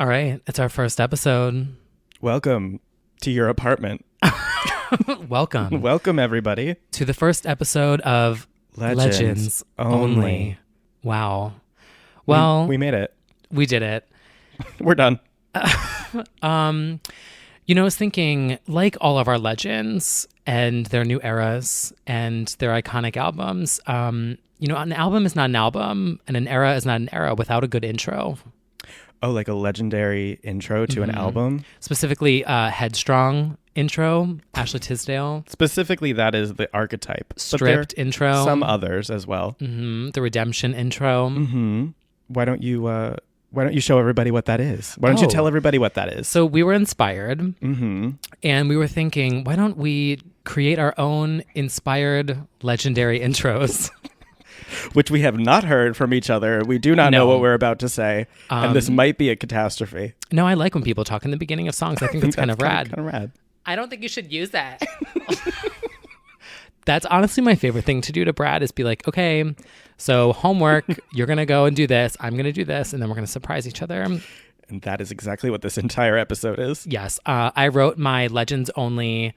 All right, it's our first episode. Welcome to your apartment. Welcome. Welcome, everybody. To the first episode of Legends Only. Wow. Well, we made it. We did it. We're done. I was thinking, like all of our legends and their new eras and their iconic albums, an album is not an album and an era is not an era without a good intro. Oh, like a legendary intro to an album? Specifically, Headstrong intro, Ashley Tisdale. Specifically, that is the archetype. Stripped intro. Some others as well. Mm-hmm. The Redemption intro. Mm-hmm. Why don't you show everybody what that is? Why don't you tell everybody what that is? So we were inspired, and we were thinking, why don't we create our own inspired legendary intros? Which we have not heard from each other. We do not know what we're about to say, and this might be a catastrophe. No, I like when people talk in the beginning of songs. I think that's kind of rad. Kind of rad. I don't think you should use that. That's honestly my favorite thing to do to Brad is be like, okay, so homework, you're going to go and do this. I'm going to do this. And then we're going to surprise each other. And that is exactly what this entire episode is. Yes. I wrote my Legends Only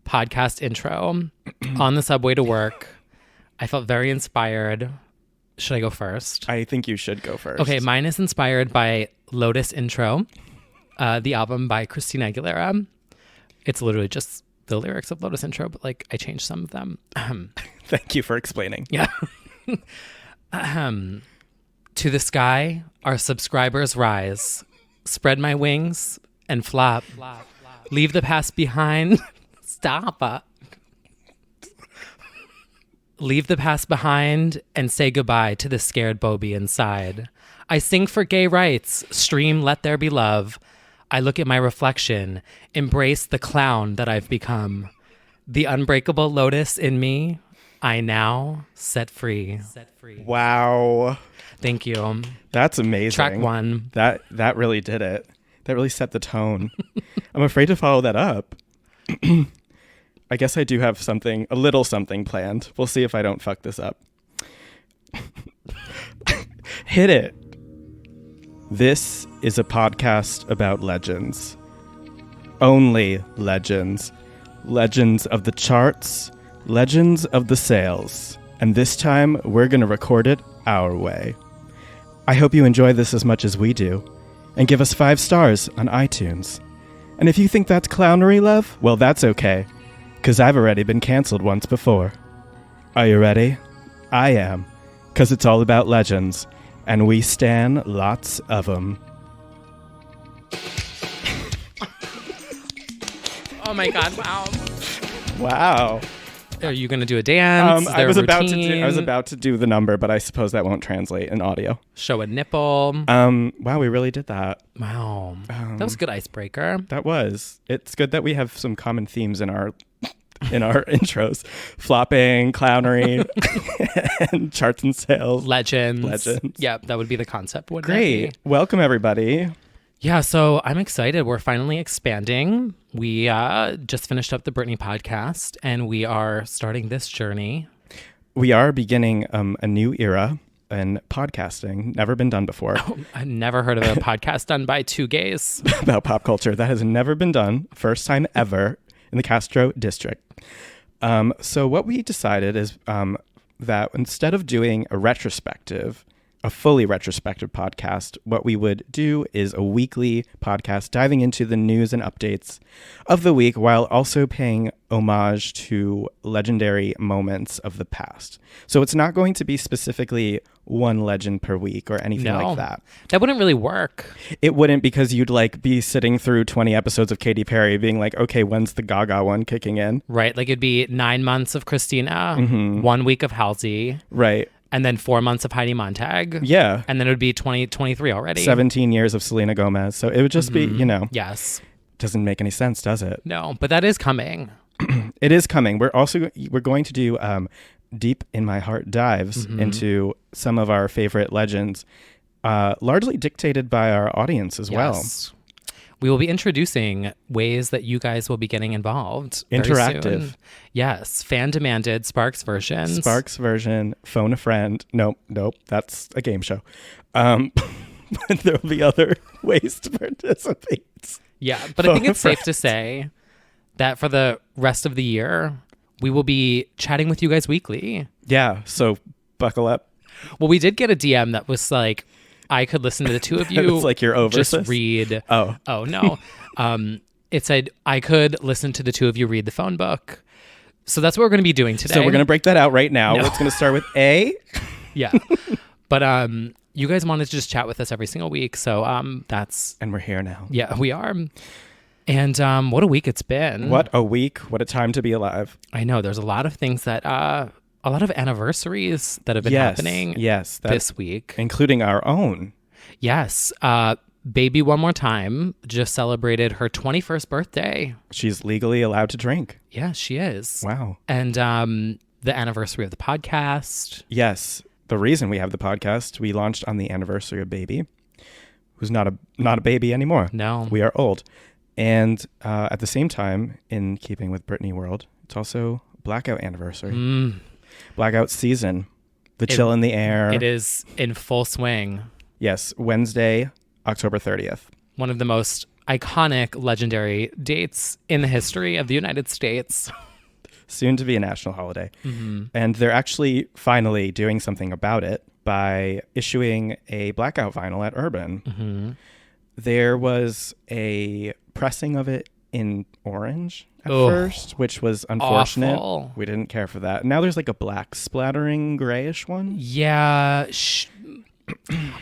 podcast intro on the subway to work. I felt very inspired. Should I go first? I think you should go first. Okay, mine is inspired by Lotus Intro, the album by Christina Aguilera. It's literally just the lyrics of Lotus Intro, but I changed some of them. Thank you for explaining. Yeah. To the sky, our subscribers rise. Spread my wings and flop. Leave the past behind. Stop. Leave the past behind and say goodbye to the scared Bobby inside. I sing for gay rights. Stream Let There Be Love. I look at my reflection. Embrace the clown that I've become. The unbreakable lotus in me. I now set free. Wow. Thank you. That's amazing. Track 1. That really did it. That really set the tone. I'm afraid to follow that up. I guess I do have a little something planned. We'll see if I don't fuck this up. Hit it. This is a podcast about legends. Only legends. Legends of the charts. Legends of the sales. And this time, we're going to record it our way. I hope you enjoy this as much as we do. And give us 5 stars on iTunes. And if you think that's clownery, love, well, that's okay. Because I've already been canceled once before. Are you ready? I am. Because it's all about legends. And we stan lots of them. Oh my God, wow. Wow. Are you going to do a dance? I was about to do the number, but I suppose that won't translate in audio. Show a nipple. Wow, we really did that. Wow. That was a good icebreaker. That was. It's good that we have some common themes in our intros. Flopping, clownery, and charts and sales. Legends. Yeah, that would be the concept. Great. Welcome, everybody. Yeah, so I'm excited. We're finally expanding. We just finished up the Britney podcast, and we are starting this journey. We are beginning a new era in podcasting. Never been done before. Oh, I never heard of a podcast done by 2 gays. About pop culture. That has never been done. First time ever in the Castro district. So what we decided is that instead of doing a fully retrospective podcast, what we would do is a weekly podcast diving into the news and updates of the week while also paying homage to legendary moments of the past. So it's not going to be specifically one legend per week or anything like that. That wouldn't really work. It wouldn't, because you'd be sitting through 20 episodes of Katy Perry being like, okay, when's the Gaga one kicking in? Right. It'd be 9 months of Christina, 1 week of Halsey. Right. And then 4 months of Heidi Montag. Yeah. And then it would be 2023 already. 17 years of Selena Gomez. So it would just be, Yes. Doesn't make any sense, does it? No, but that is coming. It is coming. We're going to do deep in my heart dives into some of our favorite legends, largely dictated by our audience as well. We will be introducing ways that you guys will be getting involved. Interactive. Yes. Fan demanded Sparks versions. Phone a friend. Nope. That's a game show. but there will be other ways to participate. Yeah, but I think it's safe to say that for the rest of the year, we will be chatting with you guys weekly. Yeah, so buckle up. Well, we did get a DM that was like, I could listen to the two of you. It's like you're over just this? read. Oh no. It said I could listen to the two of you read the phone book. So that's what we're going to be doing today. So we're going to break that out right now. No. It's going to start with A. Yeah. But you guys wanted to just chat with us every single week. So that's... And we're here now. Yeah, we are. And what a week it's been. What a week. What a time to be alive. I know. There's a lot of things that... a lot of anniversaries that have been happening this week. Including our own. Yes. Baby One More Time just celebrated her 21st birthday. She's legally allowed to drink. Yeah, she is. Wow. And the anniversary of the podcast. Yes. The reason we have the podcast, we launched on the anniversary of Baby, who's not a baby anymore. No. We are old. And at the same time, in keeping with Britney world, it's also Blackout anniversary. Blackout season. The chill in the air. It is in full swing. Yes. Wednesday, October 30th. One of the most iconic, legendary dates in the history of the United States. Soon to be a national holiday. Mm-hmm. And they're actually finally doing something about it by issuing a Blackout vinyl at Urban. Mm-hmm. There was a pressing of it in orange at first, which was unfortunate. Awful. We didn't care for that. Now there's like a black splattering grayish one. Yeah.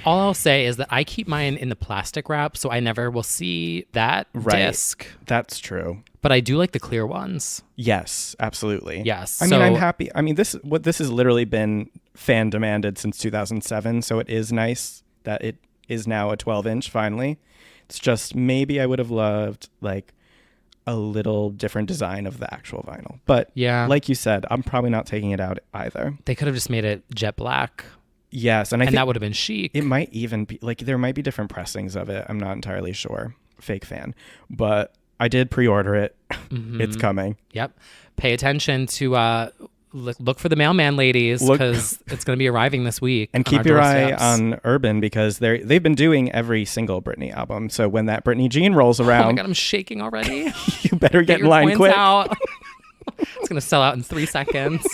All I'll say is that I keep mine in the plastic wrap, so I never will see that disc. That's true. But I do like the clear ones. Yes, absolutely. Yes. I mean, I'm happy. I mean, this has literally been fan demanded since 2007, so it is nice that it is now a 12-inch finally. It's just maybe I would have loved like a little different design of the actual vinyl. But yeah, like you said, I'm probably not taking it out either. They could have just made it jet black. Yes, and I think that would have been chic. It might even be like there might be different pressings of it. I'm not entirely sure. Fake fan, but I did pre-order it. Mm-hmm. It's coming. Yep. Pay attention to look for the mailman ladies because it's going to be arriving this week. And keep your eye on Urban because they've been doing every single Britney album. So when that Britney Jean rolls around, oh my God, I'm shaking already. You better get in line quick. It's going to sell out in 3 seconds.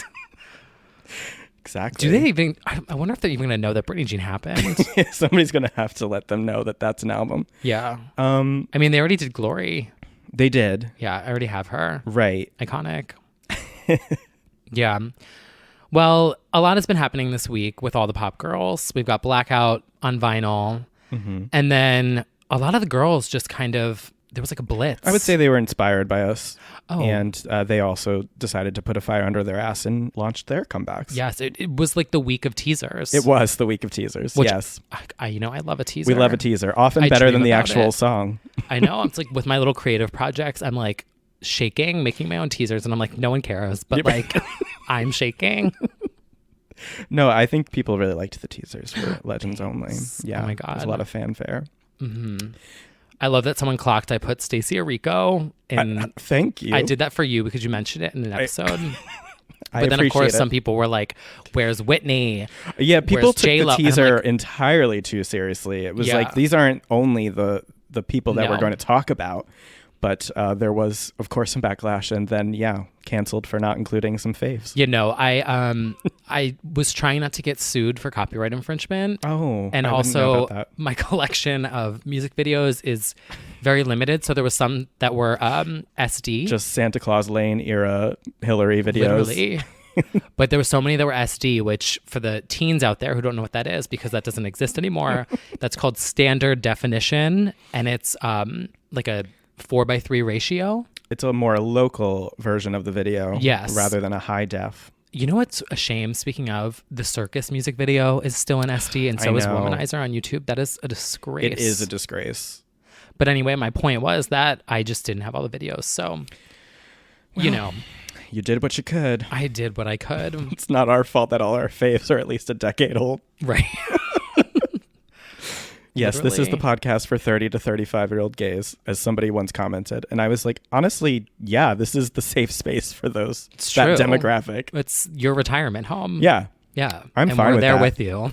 Exactly. Do they even? I wonder if they're even going to know that Britney Jean happened. Somebody's going to have to let them know that that's an album. Yeah. I mean, they already did Glory. They did. Yeah, I already have her. Right. Iconic. Yeah. Well, a lot has been happening this week with all the pop girls. We've got Blackout on vinyl. Mm-hmm. And then a lot of the girls just kind of, there was like a blitz. I would say they were inspired by us. Oh. And they also decided to put a fire under their ass and launched their comebacks. Yes, it was like the week of teasers. It was the week of teasers, which, yes. I love a teaser. We love a teaser, often better than the actual song. I know. It's like with my little creative projects, I'm like shaking, making my own teasers. And I'm like, no one cares. But like, I'm shaking. No, I think people really liked the teasers for Legends Only. Yeah. Oh my God. There's a lot of fanfare. Mm-hmm. I love that someone clocked I put Stacey Aurico in. Thank you. I did that for you because you mentioned it in an episode. But then, of appreciate course, it. some people were like, where's Whitney? Yeah, people took J-Lo? the teaser like, entirely too seriously. It was like, these aren't only the people that we're going to talk about. But there was, of course, some backlash and then, canceled for not including some faves. You know, I was trying not to get sued for copyright infringement. Oh, and I also wouldn't know about that. My collection of music videos is very limited. So there was some that were SD. Just Santa Claus Lane era Hillary videos. Literally. But there were so many that were SD, which for the teens out there who don't know what that is, because that doesn't exist anymore, that's called standard definition. And it's like a 4:3 ratio. It's a more local version of the video. Yes. Rather than a high def. You know what's a shame? Speaking of, the Circus music video is still in SD, and so is Womanizer on YouTube. That is a disgrace. It is a disgrace. But anyway, my point was that I just didn't have all the videos. So, you know. You did what you could. I did what I could. It's not our fault that all our faves are at least a decade old. Right. Yes, This is the podcast for 30 to 35-year-old gays, as somebody once commented. And I was like, honestly, yeah, this is the safe space for that demographic. It's your retirement home. Yeah. Yeah. I'm fine with that. We're there with you.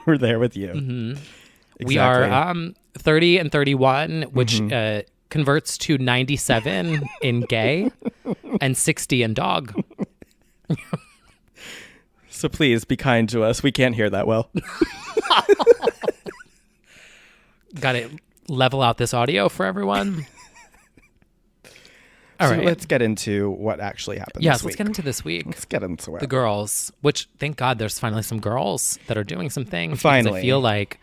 We're there with you. Mm-hmm. We are Exactly. 30 and 31, which converts to 97 in gay and 60 in dog. So please be kind to us. We can't hear that well. Got to level out this audio for everyone. All So right. let's get into what actually happened Yes, this let's week. get into this week. Let's get into it. The girls, which thank God there's finally some girls that are doing some things. because Finally. I feel like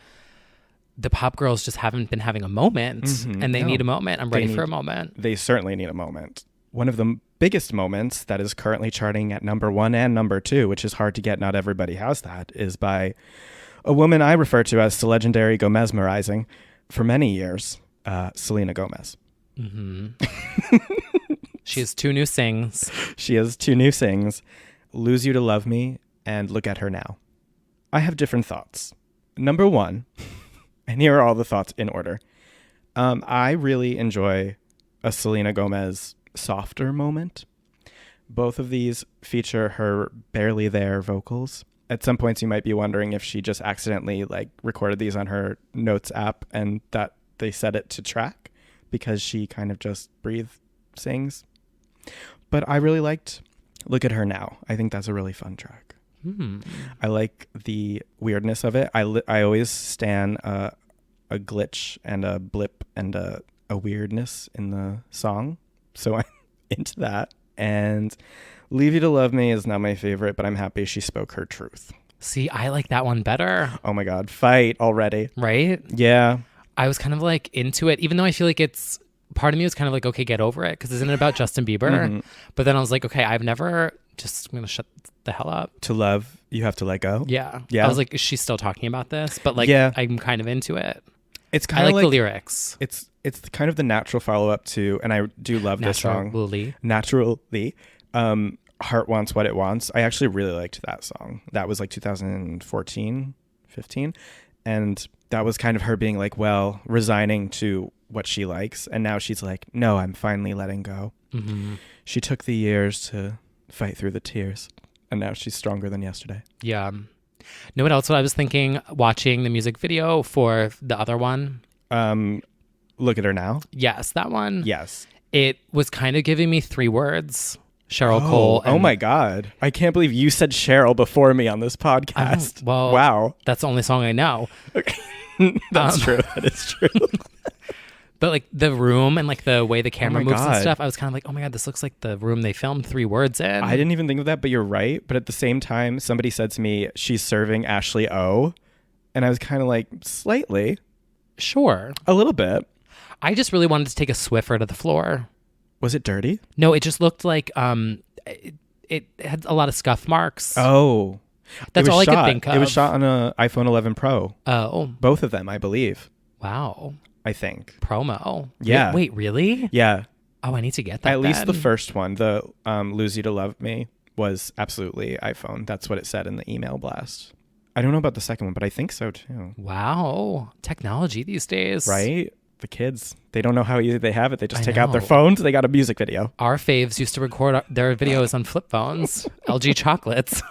the pop girls just haven't been having a moment and they need a moment. I'm ready for a moment. They certainly need a moment. One of the biggest moments that is currently charting at number 1 and number 2, which is hard to get, not everybody has that, is by a woman I refer to as the legendary Gomez-merizing for many years, Selena Gomez. She has 2 new sings. She has 2 new sings, Lose You to Love Me and Look at Her Now. I have different thoughts. Number 1, and here are all the thoughts in order. I really enjoy a Selena Gomez softer moment. Both of these feature her barely there vocals. At some points you might be wondering if she just accidentally recorded these on her notes app and that they set it to track because she kind of just sings. But I really liked Look at Her Now. I think that's a really fun track. I like the weirdness of it. I always stan a glitch and a blip and a weirdness in the song. So I'm into that. And Leave You to Love Me is not my favorite, but I'm happy she spoke her truth. See, I like that one better. Oh my God, fight already. Right? Yeah. I was kind of into it, even though I feel like part of me was kind of okay, get over it, because isn't it about Justin Bieber? But then I was okay, I'm going to shut the hell up. To love, you have to let go. Yeah. Yeah. I was is she still talking about this? But yeah. I'm kind of into it. It's kind I of like the lyrics. It's kind of the natural follow-up to, and I do love this song. Naturally. Heart Wants What It Wants. I actually really liked that song. That was 2014, 15. And that was kind of her being resigning to what she likes. And now she's no, I'm finally letting go. She took the years to fight through the tears. And now she's stronger than yesterday. Yeah. Know what else I was thinking? Watching the music video for the other one. Look at Her Now. Yes, that one. Yes. It was kind of giving me 3 words. Cheryl Cole. Oh my God. I can't believe you said Cheryl before me on this podcast. Well, wow. That's the only song I know. Okay. That's true. That is true. But the room and the way the camera moves God. and stuff, I was kind of oh my God, this looks like the room they filmed 3 words in. I didn't even think of that, but you're right. But at the same time, somebody said to me, she's serving Ashley O. And I was kind of slightly. Sure. A little bit. I just really wanted to take a Swiffer to the floor. Was it dirty? No, it just looked like it had a lot of scuff marks. Oh. That's all I could think of. It was shot on an iPhone 11 Pro. Oh. Both of them, I believe. Wow. I think. Promo. Yeah. Wait, really? Yeah. Oh, I need to get that. At least the first one, the Lose You to Love Me, was absolutely iPhone. That's what it said in the email blast. I don't know about the second one, but I think so too. Wow. Technology these days. Right? The kids, they don't know how easy they have it. They just take out their know. phones. They got a music video. Our faves used to record their videos on flip phones. LG chocolates.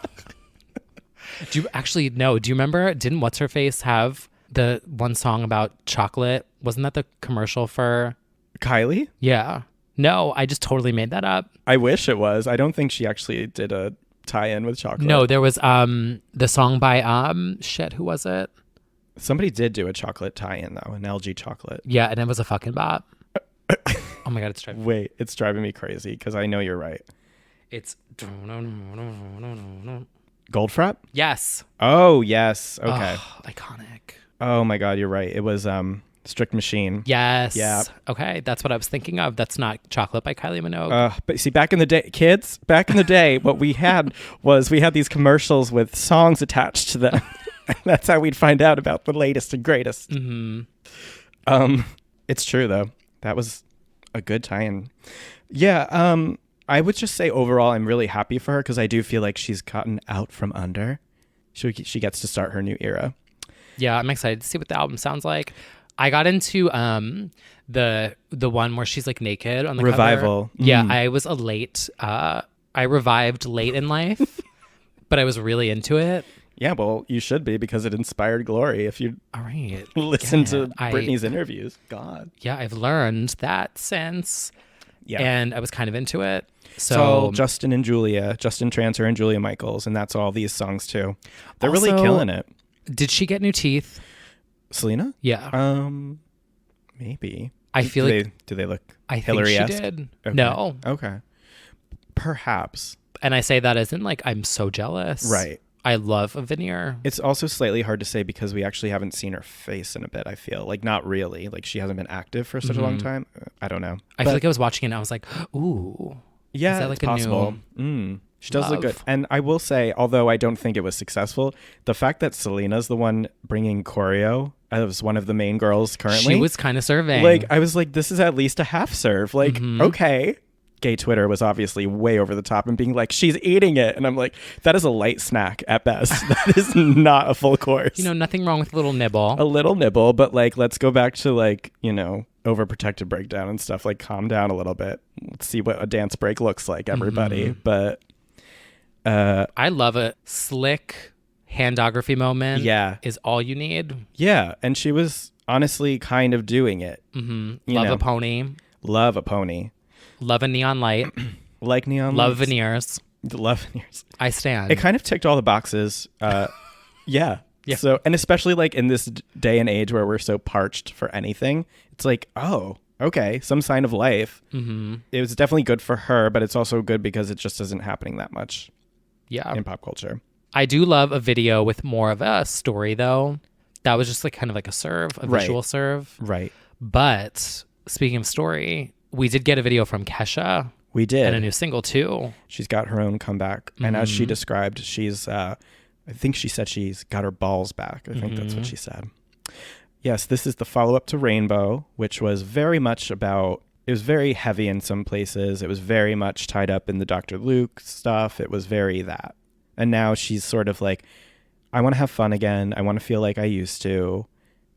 Do you actually know? Do you remember? Didn't What's Her Face have the one song about chocolate? Wasn't that the commercial for Kylie? Yeah. No, I just totally made that up. I wish it was. I don't think she actually did a tie-in with chocolate. No, there was the song by who was it? Somebody did do a chocolate tie-in though, an LG chocolate. Yeah, and it was a fucking bop. Oh my God, it's driving. Wait, it's driving me crazy because I know you're right. It's Goldfrapp? yes. Oh yes. Okay. Oh, iconic. Oh my God, you're right. It was Strict Machine. Yes. Yeah. Okay, that's what I was thinking of. That's not Chocolate by Kylie Minogue. But see, back in the day, kids, what we had was these commercials with songs attached to them. That's how we'd find out about the latest and greatest. Mm-hmm. It's true though. That was a good tie-in. Yeah. I would just say overall, I'm really happy for her because I do feel like she's gotten out from under. She gets to start her new era. Yeah, I'm excited to see what the album sounds like. I got into the one where she's naked on the Revival. cover. Yeah, I was I revived late in life, but I was really into it. Yeah, well, you should be because it inspired Glory if you All right. listen to Britney's interviews. God. Yeah, I've learned that since. Yeah. And I was kind of into it. So Justin Tranter and Julia Michaels, and that's all these songs too. They're Also, really killing it. Did she get new teeth? Selena? Yeah. Maybe. I feel do they look I think Hillary-esque? she did. Okay. No. Okay. Perhaps. And I say that as in like I'm so jealous. Right. I love a veneer. It's also slightly hard to say because we actually haven't seen her face in a bit, I feel. Like, not really. Like, she hasn't been active for such a long time. I don't know. I feel like I was watching it and I was like, ooh. Yeah, is that like it's a possible. new She does look good. love? And I will say, although I don't think it was successful, the fact that Selena's the one bringing choreo as one of the main girls currently. She was kind of serving. Like, I was like, this is at least a half serve. Like, okay. Gay Twitter was obviously way over the top and being like, she's eating it. And I'm like, that is a light snack at best. That is not a full course. You know, nothing wrong with a little nibble. A little nibble, but like, let's go back to like, you know, overprotective breakdown and stuff. Like, calm down a little bit. Let's see what a dance break looks like, everybody. But I love a slick handography moment. Yeah. Is all you need. yeah, and she was honestly kind of doing it. Love know. a pony. Love a pony. Love a neon light. Like neon Love lights. veneers. Love veneers. I stand. It kind of ticked all the boxes. Yeah. Yeah. So, and especially like in this day and age where we're so parched for anything, it's like, oh, okay, some sign of life. It was definitely good for her, but it's also good because it just isn't happening that much Yeah. in pop culture. I do love a video with more of a story though. That was just like kind of like a serve, a Right. visual serve. Right. But speaking of story, we did get a video from Kesha We did. and a new single too. She's got her own comeback. And as she described, she's, I think she said she's got her balls back. I think that's what she said. Yes, this is the follow-up to Rainbow, which was very much about, it was very heavy in some places. It was very much tied up in the Dr. Luke stuff. It was very that. And now she's sort of like, I want to have fun again. I want to feel like I used to.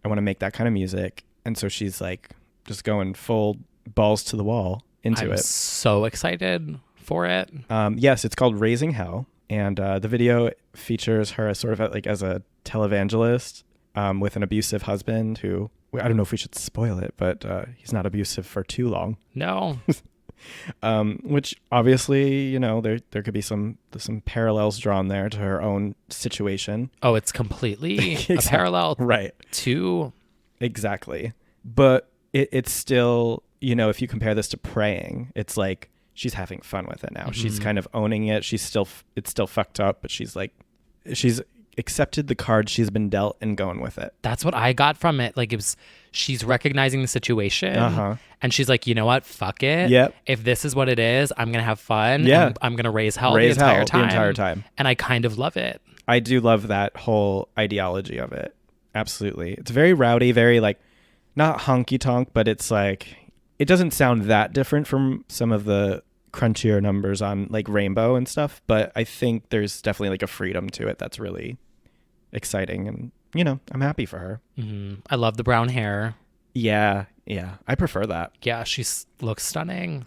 I want to make that kind of music. And so she's like just going full balls to the wall into I'm it. so excited for it. Yes, it's called Raising Hell. And the video features her as sort of like as a televangelist with an abusive husband who, I don't know if we should spoil it, but he's not abusive for too long. No. Which obviously, you know, there could be some parallels drawn there to her own situation. Oh, it's completely a parallel Right. to. Exactly. But it's still, you know, if you compare this to Praying, it's like she's having fun with it now. She's kind of owning it. It's still fucked up, but she's accepted the card she's been dealt and going with it. That's what I got from it. Like, it was, she's recognizing the situation and she's like, you know what? Fuck it. Yep. If this is what it is, I'm going to have fun. Yeah. And I'm going to raise hell Raise the entire hell time. the entire time. And I kind of love it. I do love that whole ideology of it. Absolutely. It's very rowdy, very like, not honky tonk, but it's like, it doesn't sound that different from some of the crunchier numbers on like Rainbow and stuff. But I think there's definitely like a freedom to it that's really exciting. And, you know, I'm happy for her. I love the brown hair. Yeah. I prefer that. Yeah, she looks stunning.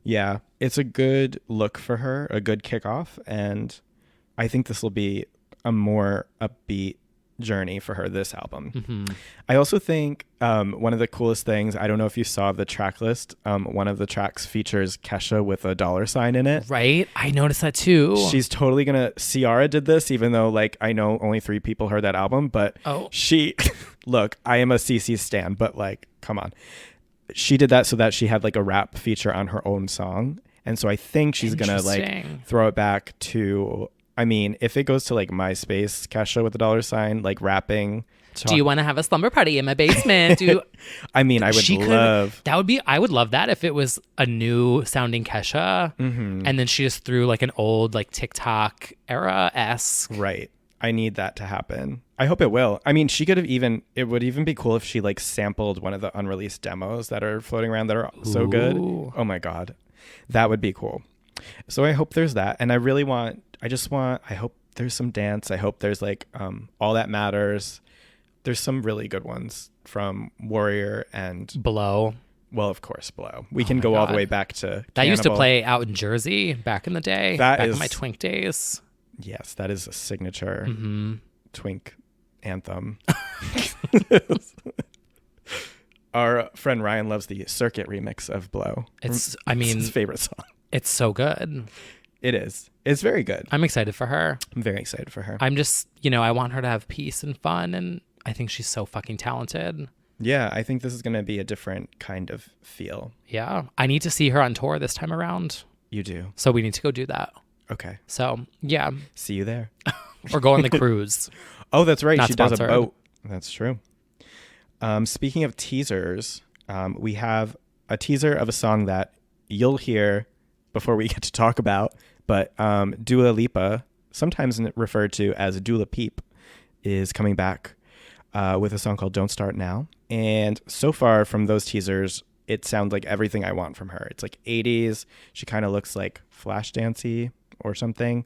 Yeah. It's a good look for her, a good kickoff. And I think this will be a more upbeat journey for her, this album. I also think one of the coolest things, I don't know if you saw the track list, one of the tracks features Kesha with a $sign in it. Right? I noticed that too. She's totally gonna, Ciara did this, even though like I know only 3 people heard that album, but she look, I am a CC stan, but like, come on. She did that so that she had like a rap feature on her own song. And so I think she's gonna like throw it back to, I mean, if it goes to like MySpace, Kesha with the $sign, like rapping. Do you want to have a slumber party in my basement? I mean, I would love. That would be, I would love that if it was a new sounding Kesha and then she just threw like an old like TikTok era-esque. Right. I need that to happen. I hope it will. I mean, she could have even, it would even be cool if she like sampled one of the unreleased demos that are floating around that are so good. Oh my God. That would be cool. So I hope there's that. And I hope there's some dance. I hope there's like All That Matters. There's some really good ones from Warrior and Below. Well, of course, Below. We can go all the way back to that used to Cannibal. play out in Jersey back in the day. Back in my twink days. Yes, that is a signature twink anthem. Our friend Ryan loves the Circuit remix of Blow. It's his favorite song. It's so good. It is. It's very good. I'm excited for her. I'm very excited for her. I'm just, I want her to have peace and fun, and I think she's so fucking talented. Yeah, I think this is going to be a different kind of feel. Yeah. I need to see her on tour this time around. You do. So we need to go do that. Okay. So, yeah. See you there. Or go on the cruise. Oh, that's right. Not she sponsored. does a boat. That's true. Speaking of teasers, we have a teaser of a song that you'll hear before we get to talk about, but Dua Lipa, sometimes referred to as Dula Peep, is coming back with a song called Don't Start Now. And so far from those teasers, it sounds like everything I want from her. It's like 80s. She kind of looks like Flashdance-y or something.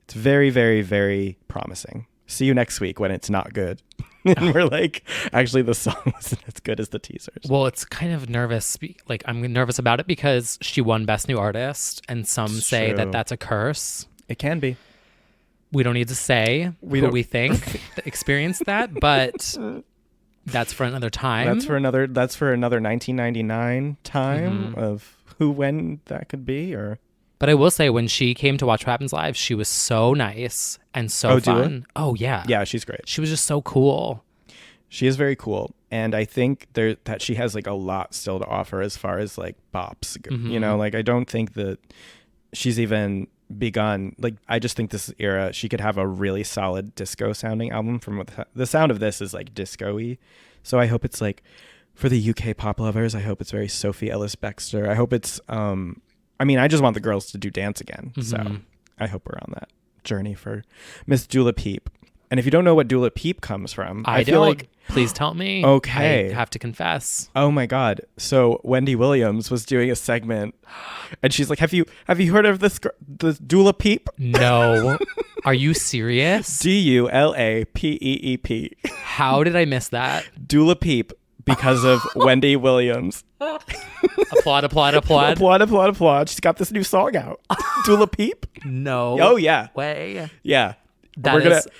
It's very, very, very promising. See you next week when it's not good. And we're like, actually, the song wasn't as good as the teasers. Well, it's kind of nervous. Like, I'm nervous about it because she won Best New Artist, and some say true. that that's a curse. It can be. We don't need to say who we think experienced that, but that's for another time. That's for another 1999 time of when that could be. Or But I will say, when she came to watch What Happens Live, she was so nice and so fun. Oh, yeah. Yeah, she's great. She was just so cool. She is very cool. And I think that she has like a lot still to offer as far as like bops. You know, like I don't think that she's even begun. Like, I just think this era, she could have a really solid disco sounding album. From what the sound of this is like disco-y. So I hope it's like, for the UK pop lovers, I hope it's very Sophie Ellis-Bextor. I hope it's, I just want the girls to do dance again. So I hope we're on that journey for Miss Dula Peep. And if you don't know what Dula Peep comes from, I feel like... Please tell me. Okay. I have to confess. Oh my God. So Wendy Williams was doing a segment and she's like, have you heard of this Dula Peep? No. Are you serious? DulaPeep. How did I miss that? Dula Peep, because of Wendy Williams. Applaud. Applaud. She's got this new song out. Dula Peep. No. Oh yeah. Way. Yeah.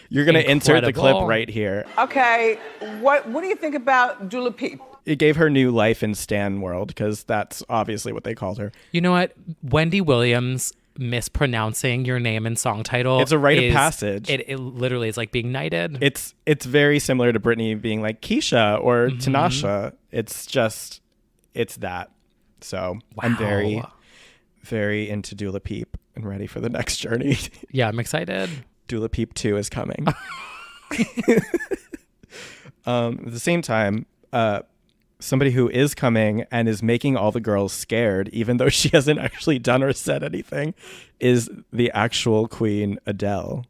You're gonna insert the clip right here. Okay, what do you think about Dula Peep? It gave her new life in Stan World, because that's obviously what they called her. You know what? Wendy Williams mispronouncing your name and song title. It's a rite of passage. It literally is like being knighted. It's very similar to Britney being like Kesha or Tinashe. It's that. So wow. I'm very, very into Dula Peep and ready for the next journey. Yeah, I'm excited. Dula Peep 2 is coming. At the same time, somebody who is coming and is making all the girls scared, even though she hasn't actually done or said anything, is the actual queen, Adele.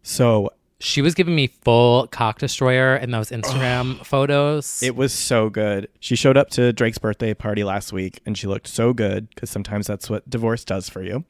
So she was giving me full cock destroyer in those Instagram photos. It was so good. She showed up to Drake's birthday party last week and she looked so good, because sometimes that's what divorce does for you.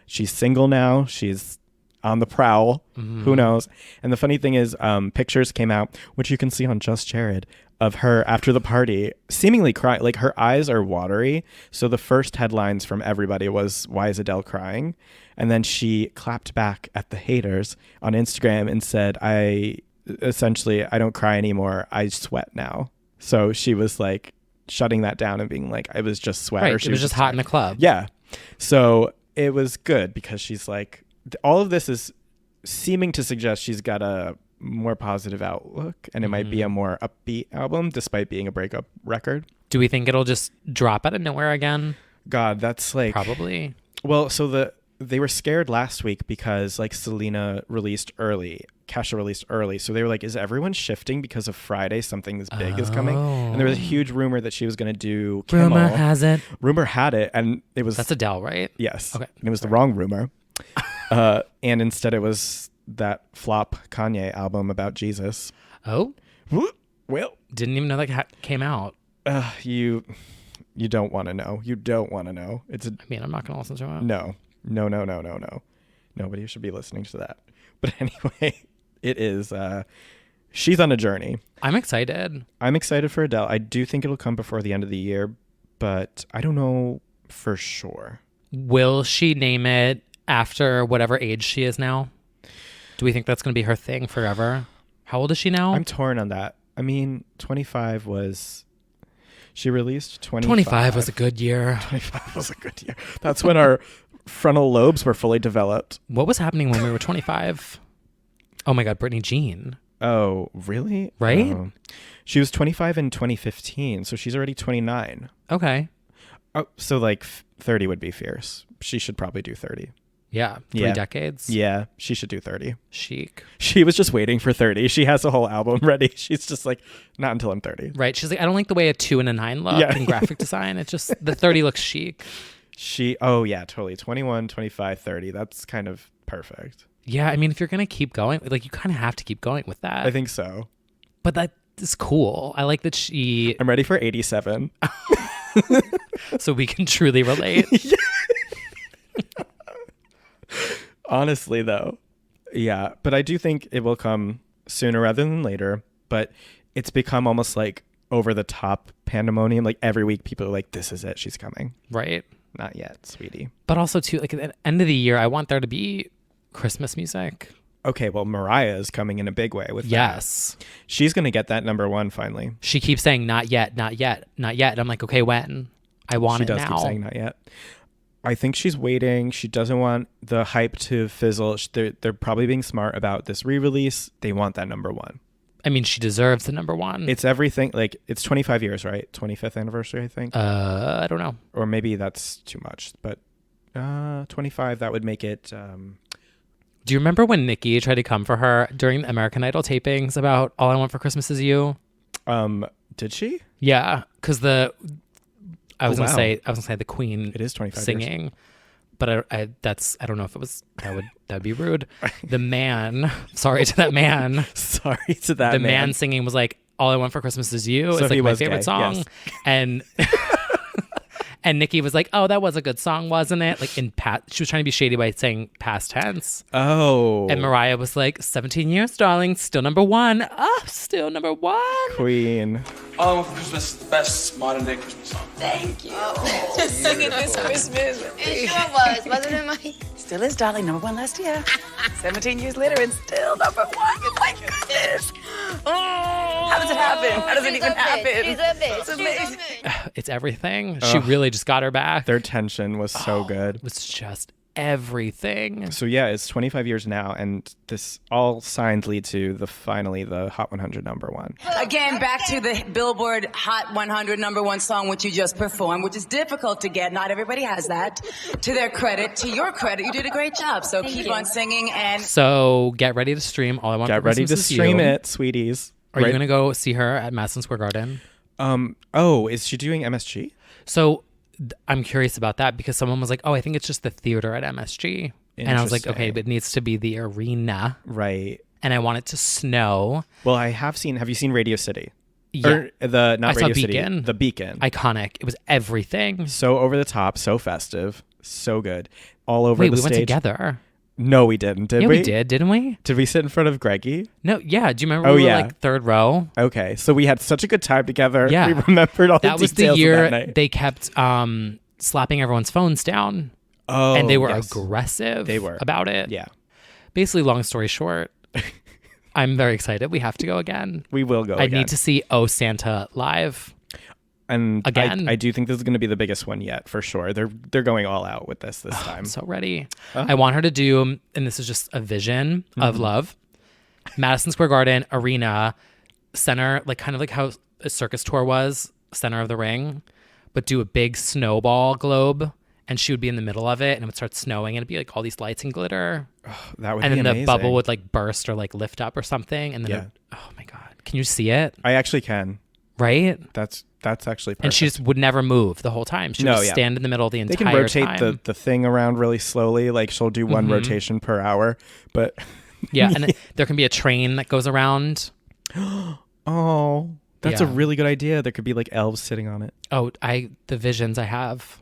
She's single now. She's on the prowl. Who knows? And the funny thing is, pictures came out, which you can see on Just Jared, of her after the party, seemingly crying. Like, her eyes are watery. So the first headlines from everybody was, "Why is Adele crying?" And then she clapped back at the haters on Instagram and said, I don't cry anymore. I sweat now. So she was like shutting that down and being like, I was just sweat. Right, or she it was just hot in the club. Yeah. So it was good, because she's like, all of this is seeming to suggest she's got a more positive outlook, and it might be a more upbeat album despite being a breakup record. Do we think it'll just drop out of nowhere again? God, that's like... Probably. Well, so they were scared last week because like Selena released early, Kesha released early. So they were like, is everyone shifting because of Friday? Something this big is coming. And there was a huge rumor that she was going to do Kimmel. Rumor had it. And it was... That's Adele, right? Yes. Okay. And it was the wrong rumor. And instead it was that flop Kanye album about Jesus. Oh? Well, didn't even know that came out. You don't want to know. You don't want to know. I'm not going to listen to it. No. Nobody should be listening to that. But anyway, it is... she's on a journey. I'm excited. I'm excited for Adele. I do think it'll come before the end of the year, but I don't know for sure. Will she name it after whatever age she is now? Do we think that's going to be her thing forever? How old is she now? I'm torn on that. I mean, 25 was... She released 25. 25 was a good year. 25 was a good year. That's when our frontal lobes were fully developed. What was happening when we were 25? Oh my God, Britney Jean. Oh, really? Right? Oh. She was 25 in 2015, so she's already 29. Okay. Oh, so like 30 would be fierce. She should probably do 30. Yeah. 3 decades. Yeah, she should do 30. Chic. She was just waiting for 30. She has a whole album ready. She's just like, not until I'm 30. Right. She's like, I don't like the way a 2 and a 9 look in graphic design. It's just the 30 looks chic. Oh yeah, totally. 21, 25, 30. That's kind of perfect. Yeah. I mean, if you're going to keep going, like you kind of have to keep going with that. I think so. But that is cool. I like that she... I'm ready for 87. So we can truly relate. Honestly, though. Yeah. But I do think it will come sooner rather than later. But it's become almost like over the top pandemonium. Like every week people are like, this is it. She's coming. Right. Not yet, sweetie. But also, too, like at the end of the year, I want there to be Christmas music. Okay, well, Mariah is coming in a big way with Yes. that. She's going to get that #1 finally. She keeps saying, not yet, not yet, not yet. And I'm like, okay, when? I want it now. She does keep saying not yet. I think she's waiting. She doesn't want the hype to fizzle. They're probably being smart about this re-release. They want that #1. I mean, she deserves the #1. It's everything. Like, it's 25 years, right? 25th anniversary, I think. I don't know. Or maybe that's too much. But 25, that would make it... Do you remember when Nikki tried to come for her during the American Idol tapings about All I Want for Christmas Is You? Did she? Yeah, because I was gonna wow. say the Queen. It is 25 singing, years. but I don't know if it was that'd be rude. The man, sorry to that man. Sorry to that the man. man singing was like, All I Want for Christmas Is You. So It's like my was favorite gay, song, yes. and. And Nikki was like, "Oh, that was a good song, wasn't it?" Like she was trying to be shady by saying past tense. Oh. And Mariah was like, 17 years, darling, still #1. Oh, still #1. Queen. All I Want for Christmas is the best modern day Christmas song. Thank you. Just singing this Christmas. It sure was. Wasn't it, Mike? Still is, darling, #1 last year. 17 years later and still #1. Oh my goodness. How does it happen? How does it even happen? She's a bitch. It's amazing. It's everything. She really just got her back. Their tension was so good. It was just everything. So yeah, it's 25 years now, and this all signs lead to finally the Hot 100 #1. Again, back to the Billboard Hot 100 #1 song, which you just performed, which is difficult to get. Not everybody has that. To their credit, to your credit, you did a great job. So keep on singing and... So get ready to stream All I Want Get for ready Christmas to Is stream You. it, sweeties. Are you going to go see her at Madison Square Garden? Oh, is she doing MSG? So I'm curious about that because someone was like, oh, I think it's just the theater at MSG. And I was like, okay, but it needs to be the arena. Right. And I want it to snow. Well, have you seen Radio City? Yeah. Or not I saw Radio City. Beacon. The Beacon. Iconic. It was everything. So over the top, so festive, so good. All over Wait, the we stage. went together. No, we didn't. Did Yeah, we? we did, didn't we? Did we sit in front of Greggy? No, yeah. Do you remember Oh, we were yeah. like third row? Okay, so we had such a good time together. Yeah. We remembered all That the was the details of year that night. they kept slapping everyone's phones down. Oh, And they were yes. aggressive They were. about it. Yeah. Basically, long story short, I'm very excited. We have to go again. We will go I again. need to see Oh Santa live. And again. I do think this is going to be the biggest one yet, for sure. They're going all out with this time. I'm so ready. I want her to do, and this is just a vision of love, Madison Square Garden arena center, like kind of like how a circus tour was, center of the ring, but do a big snowball globe, and she would be in the middle of it, and it would start snowing, and it'd be like all these lights and glitter, That would and be then amazing. the bubble would like burst or like lift up or something, and then Yeah. oh my god, can you see it? I actually can. Right? That's actually perfect. And she just would never move the whole time. She would No, just yeah. stand in the middle the They entire can rotate time. the thing around really slowly. Like she'll do one rotation per hour, but Yeah, and then there can be a train that goes around. oh, that's a Yeah. really good idea. There could be like elves sitting on it. Oh, the visions I have.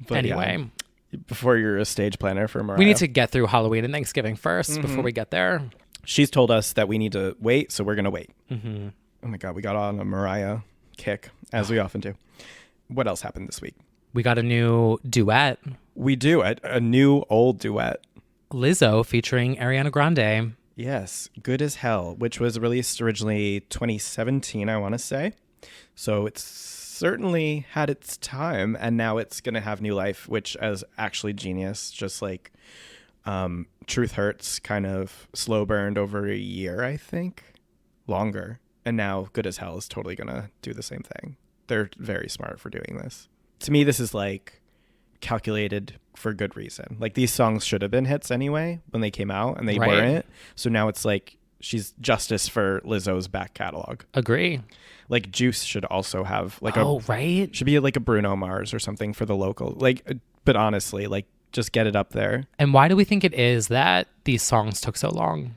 But Anyway, yeah, before you're a stage planner for Mariah, we need to get through Halloween and Thanksgiving first before we get there. She's told us that we need to wait, so we're gonna wait. Mm-hmm. Oh my god, we got on a Mariah kick as we often do. What else happened this week? We got a new duet. We do, a new old duet. Lizzo featuring Ariana Grande. Yes, Good as Hell, which was released originally 2017, I want to say. So it's certainly had its time, and now it's going to have new life, which is actually genius. Just like Truth Hurts kind of slow burned over a year, I think. Longer. And now Good as Hell is totally going to do the same thing. They're very smart for doing this. To me, this is like calculated for good reason. Like these songs should have been hits anyway when they came out, and they weren't. So now it's like she's justice for Lizzo's back catalog. Agree. Like Juice should also have like should be like a Bruno Mars or something for the local. Like, but honestly, like just get it up there. And why do we think it is that these songs took so long?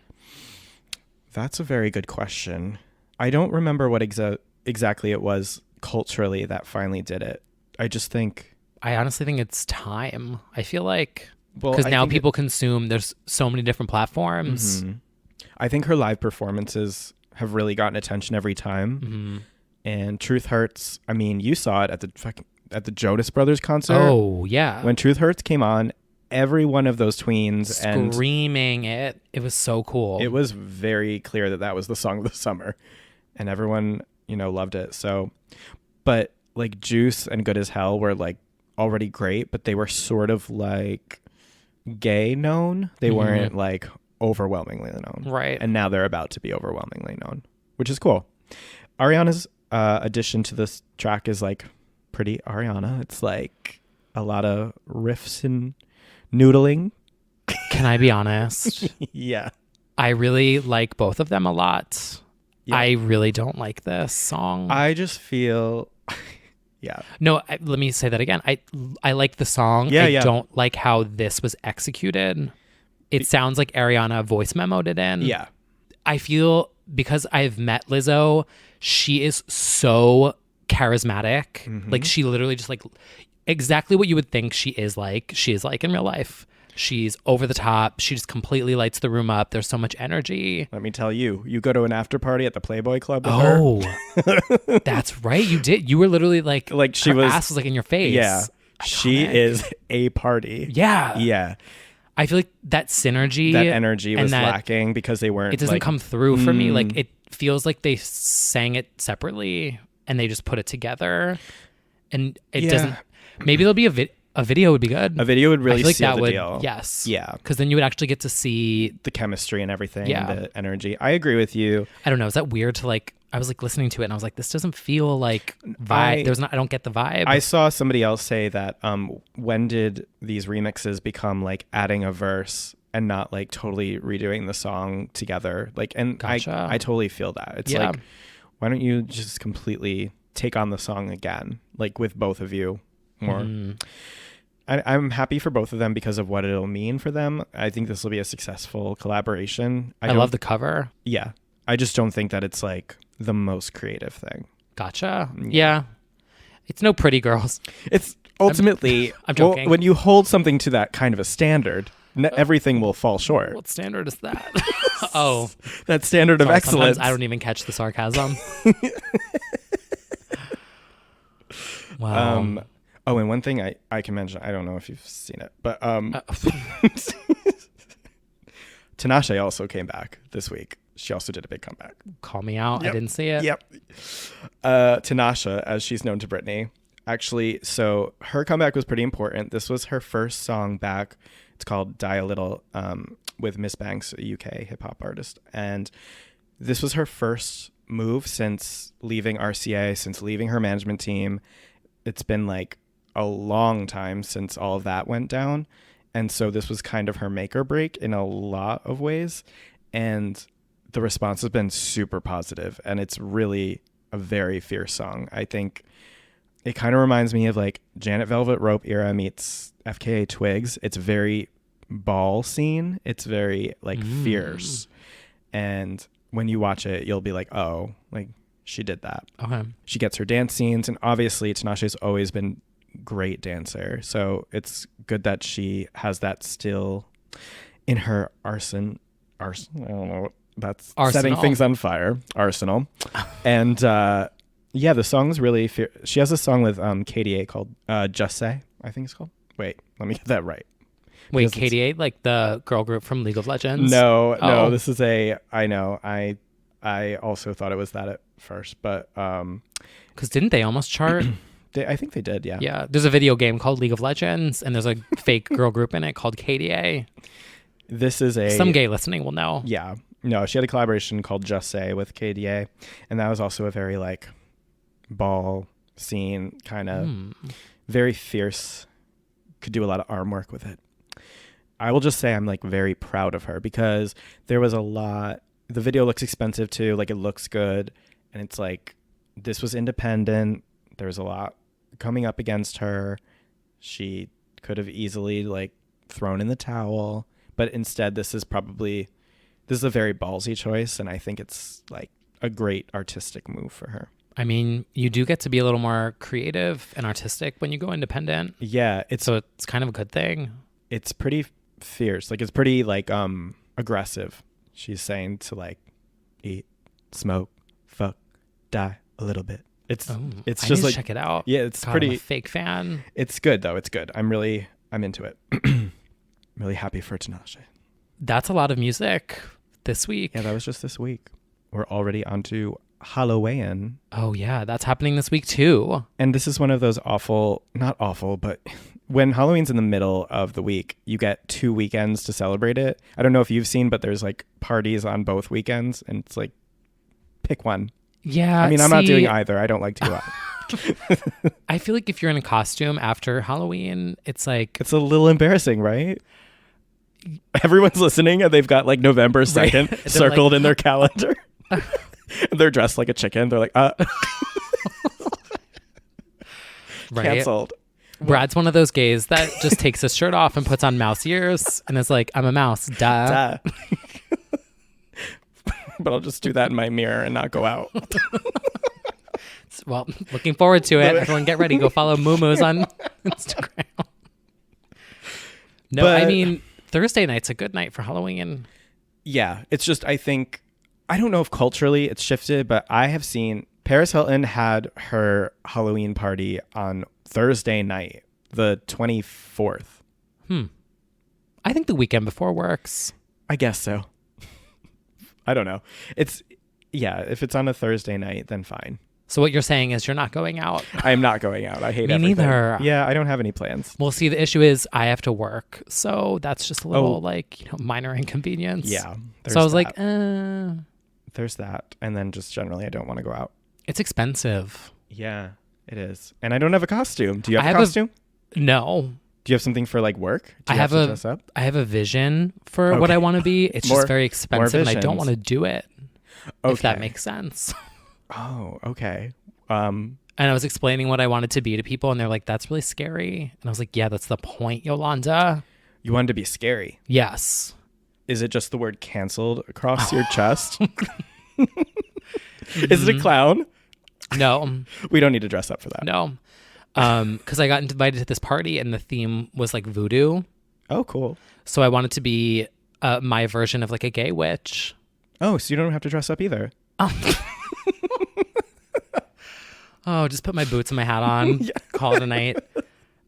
That's a very good question. I don't remember what exactly it was culturally that finally did it. I honestly think it's time. I feel like well, because now people consume. There's so many different platforms. Mm-hmm. I think her live performances have really gotten attention every time. Mm-hmm. And Truth Hurts. I mean, you saw it at the Jonas Brothers concert. Oh yeah, when Truth Hurts came on, every one of those tweens screaming it. It was so cool. It was very clear that was the song of the summer, and everyone loved it. So, but like Juice and Good as Hell were like already great, but they were sort of like gay known. They weren't like overwhelmingly known. Right. And now they're about to be overwhelmingly known, which is cool. Ariana's addition to this track is like pretty Ariana. It's like a lot of riffs and noodling. Can I be honest? Yeah. I really like both of them a lot. Yeah. I really don't like this song. I just feel... Yeah. No, let me say that again. I like the song. I don't like how this was executed. It sounds like Ariana voice memoed it in. Yeah. I feel because I've met Lizzo, she is so charismatic. Mm-hmm. Like she literally just like exactly what you would think she is like in real life. She's over the top. She just completely lights the room up. There's so much energy. Let me tell you, you go to an after party at the Playboy Club with her. That's right. You did. You were literally like she her was, ass was like in your face. Yeah. Iconic. She is a party. Yeah. Yeah. I feel like that synergy, that energy was lacking because they weren't. It doesn't come through for me. Like it feels like they sang it separately and they just put it together, and it doesn't. Maybe there'll be a video would be good. A video would really seal the deal. Yes. Yeah. Because then you would actually get to see the chemistry and everything. Yeah. The energy. I agree with you. I don't know. Is that weird to like? I was like listening to it and I was like, this doesn't feel like vibe. I don't get the vibe. I saw somebody else say that when did these remixes become like adding a verse and not like totally redoing the song together? Like, and Gotcha. I totally feel that. It's like, why don't you just completely take on the song again? Like with both of you more. Mm. I'm happy for both of them because of what it'll mean for them. I think this will be a successful collaboration. I love the cover. Yeah. I just don't think that it's like the most creative thing. Gotcha. Yeah. It's no Pretty Girls. It's ultimately, I'm joking. When you hold something to that kind of a standard, everything will fall short. What standard is that? Oh. That standard of excellence. Sometimes I don't even catch the sarcasm. Wow. Oh, and one thing I can mention, I don't know if you've seen it, but Tinashe also came back this week. She also did a big comeback. Call me out. Yep. I didn't see it. Yep. Tinashe, as she's known to Britney. Actually, so her comeback was pretty important. This was her first song back. It's called Die a Little with Miss Banks, a UK hip-hop artist. And this was her first move since leaving RCA, since leaving her management team. It's been like a long time since all of that went down. And so this was kind of her make or break in a lot of ways. And the response has been super positive, and it's really a very fierce song. I think it kind of reminds me of like Janet Velvet Rope era meets FKA Twigs. It's very ball scene. It's very like fierce. And when you watch it, you'll be like, oh, like she did that. Okay. She gets her dance scenes, and obviously Tinashe's always been great dancer. So it's good that she has that still in her arsenal. I don't know. That's arsenal. Setting things on fire. Arsenal. And Yeah, the song's really she has a song with KDA called Just Say, I think it's called. Wait, let me get that right. Wait, KDA, like the girl group from League of Legends? No, this is I know. I also thought it was that at first, but because didn't they almost chart? I think they did, yeah. Yeah, there's a video game called League of Legends, and there's a fake girl group in it called KDA. This is some gay listening will know. Yeah. No, she had a collaboration called Just Say with KDA, and that was also a very like ball scene, kind of very fierce. Could do a lot of arm work with it. I will just say I'm like very proud of her because there was a lot. The video looks expensive too, like it looks good, and it's like this was independent. There was a lot coming up against her. She could have easily like thrown in the towel, but instead this is a very ballsy choice, and I think it's like a great artistic move for her. I mean, you do get to be a little more creative and artistic when you go independent. Yeah, so it's kind of a good thing. It's pretty fierce. Like it's pretty like aggressive. She's saying to like eat, smoke, fuck, die a little bit. It's I just need to like check it out. Yeah, it's God, pretty. I'm a fake fan. It's good though. It's good. I'm into it. Really happy for Tinashe. That's a lot of music this week. Yeah, that was just this week. We're already on to HELLOween. Oh yeah, that's happening this week too. And this is one of those not awful, but when Halloween's in the middle of the week, you get 2 weekends to celebrate it. I don't know if you've seen, but there's like parties on both weekends, and it's like, pick one. Yeah. I mean, I'm not doing either. I don't like to go out. I feel like if you're in a costume after Halloween, it's like... It's a little embarrassing, right? Everyone's listening and they've got like November 2nd right. circled in their calendar. They're dressed like a chicken. They're like, right. Canceled. Brad's one of those gays that just takes his shirt off and puts on mouse ears and is like, I'm a mouse. Duh. But I'll just do that in my mirror and not go out. Well, looking forward to it. Everyone get ready. Go follow Moo-Moos on Instagram. No, I mean, Thursday night's a good night for Halloween. Yeah. It's just, I don't know if culturally it's shifted, but I have seen Paris Hilton had her Halloween party on Thursday night, the 24th. I think the weekend before works. I guess so. I don't know. If it's on a Thursday night, then fine. So what you're saying is you're not going out? I am not going out. I hate Me everything. neither. Yeah, I don't have any plans. Well, see, the issue is I have to work. So that's just a little minor inconvenience. Yeah. So I was like, There's that. And then just generally, I don't want to go out. It's expensive. Yeah, it is. And I don't have a costume. Do you have a costume? No. Do you have something for like work? Do you I have to dress up? I have a vision for what I want to be. It's just very expensive and I don't want to do it. Okay. If that makes sense. Oh, okay. And I was explaining what I wanted to be to people and they're like, that's really scary. And I was like, yeah, that's the point, Yolanda. You wanted to be scary? Yes. Is it just the word canceled across your chest? Is it a clown? No. We don't need to dress up for that. No. Because I got invited to this party and the theme was like voodoo. Oh, cool. So I wanted to be my version of like a gay witch. Oh, so you don't have to dress up either. Oh, just put my boots and my hat on, call it a night.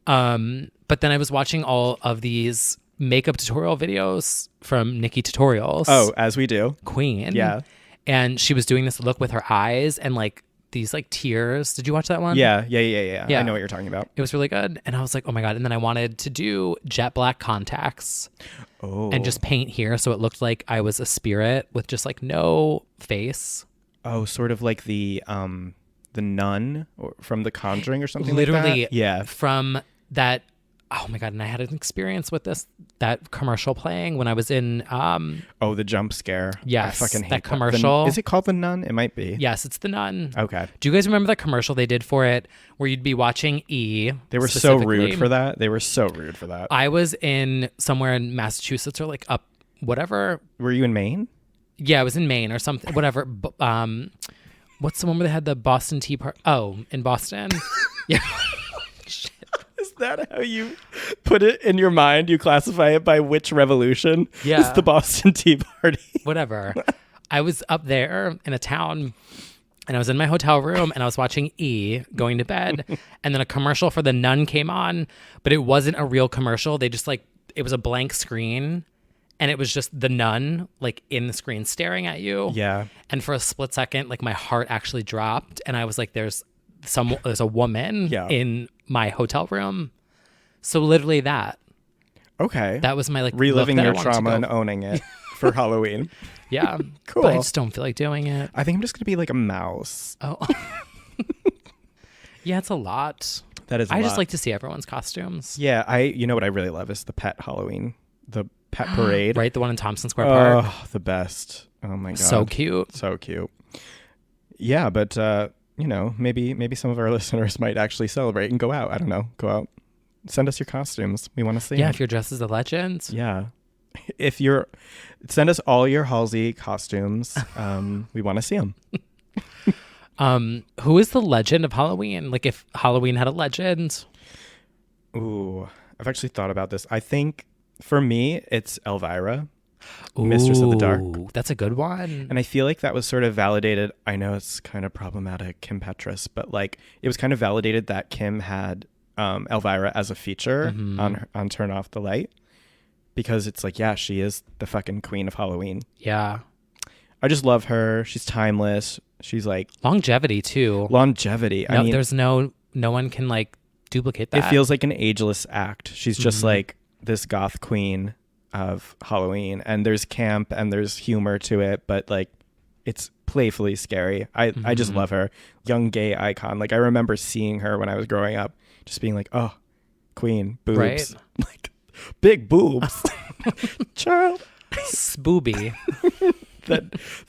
But then I was watching all of these makeup tutorial videos from Nikki Tutorials. Oh, as we do. Queen. Yeah. And she was doing this look with her eyes and like these like tears. Did you watch that one? Yeah. I know what you're talking about. It was really good. And I was like, oh my God. And then I wanted to do jet black contacts. Oh. And just paint here so it looked like I was a spirit with just like no face. Oh, sort of like the nun from The Conjuring or something Literally, like that? Yeah. From that, oh my God, and I had an experience with that commercial playing when I was in... the jump scare. Yes, I fucking hate that commercial. Is it called The Nun? It might be. Yes, it's The Nun. Okay. Do you guys remember that commercial they did for it where you'd be watching E? They were so rude for that. I was in somewhere in Massachusetts or like up, whatever. Were you in Maine? Yeah, I was in Maine or something, whatever. What's the one where they had the Boston Tea Party? Oh, in Boston. Yeah. Shit. Is that how you put it in your mind? You classify it by which revolution? Yeah. It's the Boston Tea Party. Whatever. I was up there in a town And I was in my hotel room and I was watching E going to bed. And then a commercial for The Nun came on, but it wasn't a real commercial. They just it was a blank screen and it was just the nun in the screen staring at you. Yeah. And for a split second, my heart actually dropped. And I was like, there's a woman in my hotel room. So literally that. Okay. That was my reliving look that your I wanted to trauma go. and owning it for Halloween. Yeah. Cool. But I just don't feel like doing it. I think I'm just going to be like a mouse. Oh. Yeah, it's a lot. That is a I just lot. like to see everyone's costumes. Yeah, you know what I really love is the pet Halloween, the pet parade. Right, the one in Thompson Square Park. Oh, the best. Oh my God. So cute. So cute. Yeah, but maybe some of our listeners might actually celebrate and go out. I don't know. Go out. Send us your costumes. We want to see Yeah, them. if you're dressed as a legend. Yeah. Send us all your Halsey costumes. We want to see them. Who is the legend of Halloween? If Halloween had a legend. Ooh, I've actually thought about this. I think for me, it's Elvira, Mistress of the Dark. Ooh, that's a good one. And I feel like that was sort of validated. I know it's kind of problematic, Kim Petras, but it was kind of validated that Kim had Elvira as a feature on Turn Off the Light. Because it's she is the fucking queen of Halloween. Yeah. I just love her. She's timeless. She's longevity too. Longevity. No, I mean, there's no one can duplicate that. it feels like an ageless act. She's just this goth queen of Halloween, and there's camp and there's humor to it, but it's playfully scary. I just love her. Young gay icon. I remember seeing her when I was growing up, just being oh, queen, boobs. Right. Big boobs. Child. Spooby.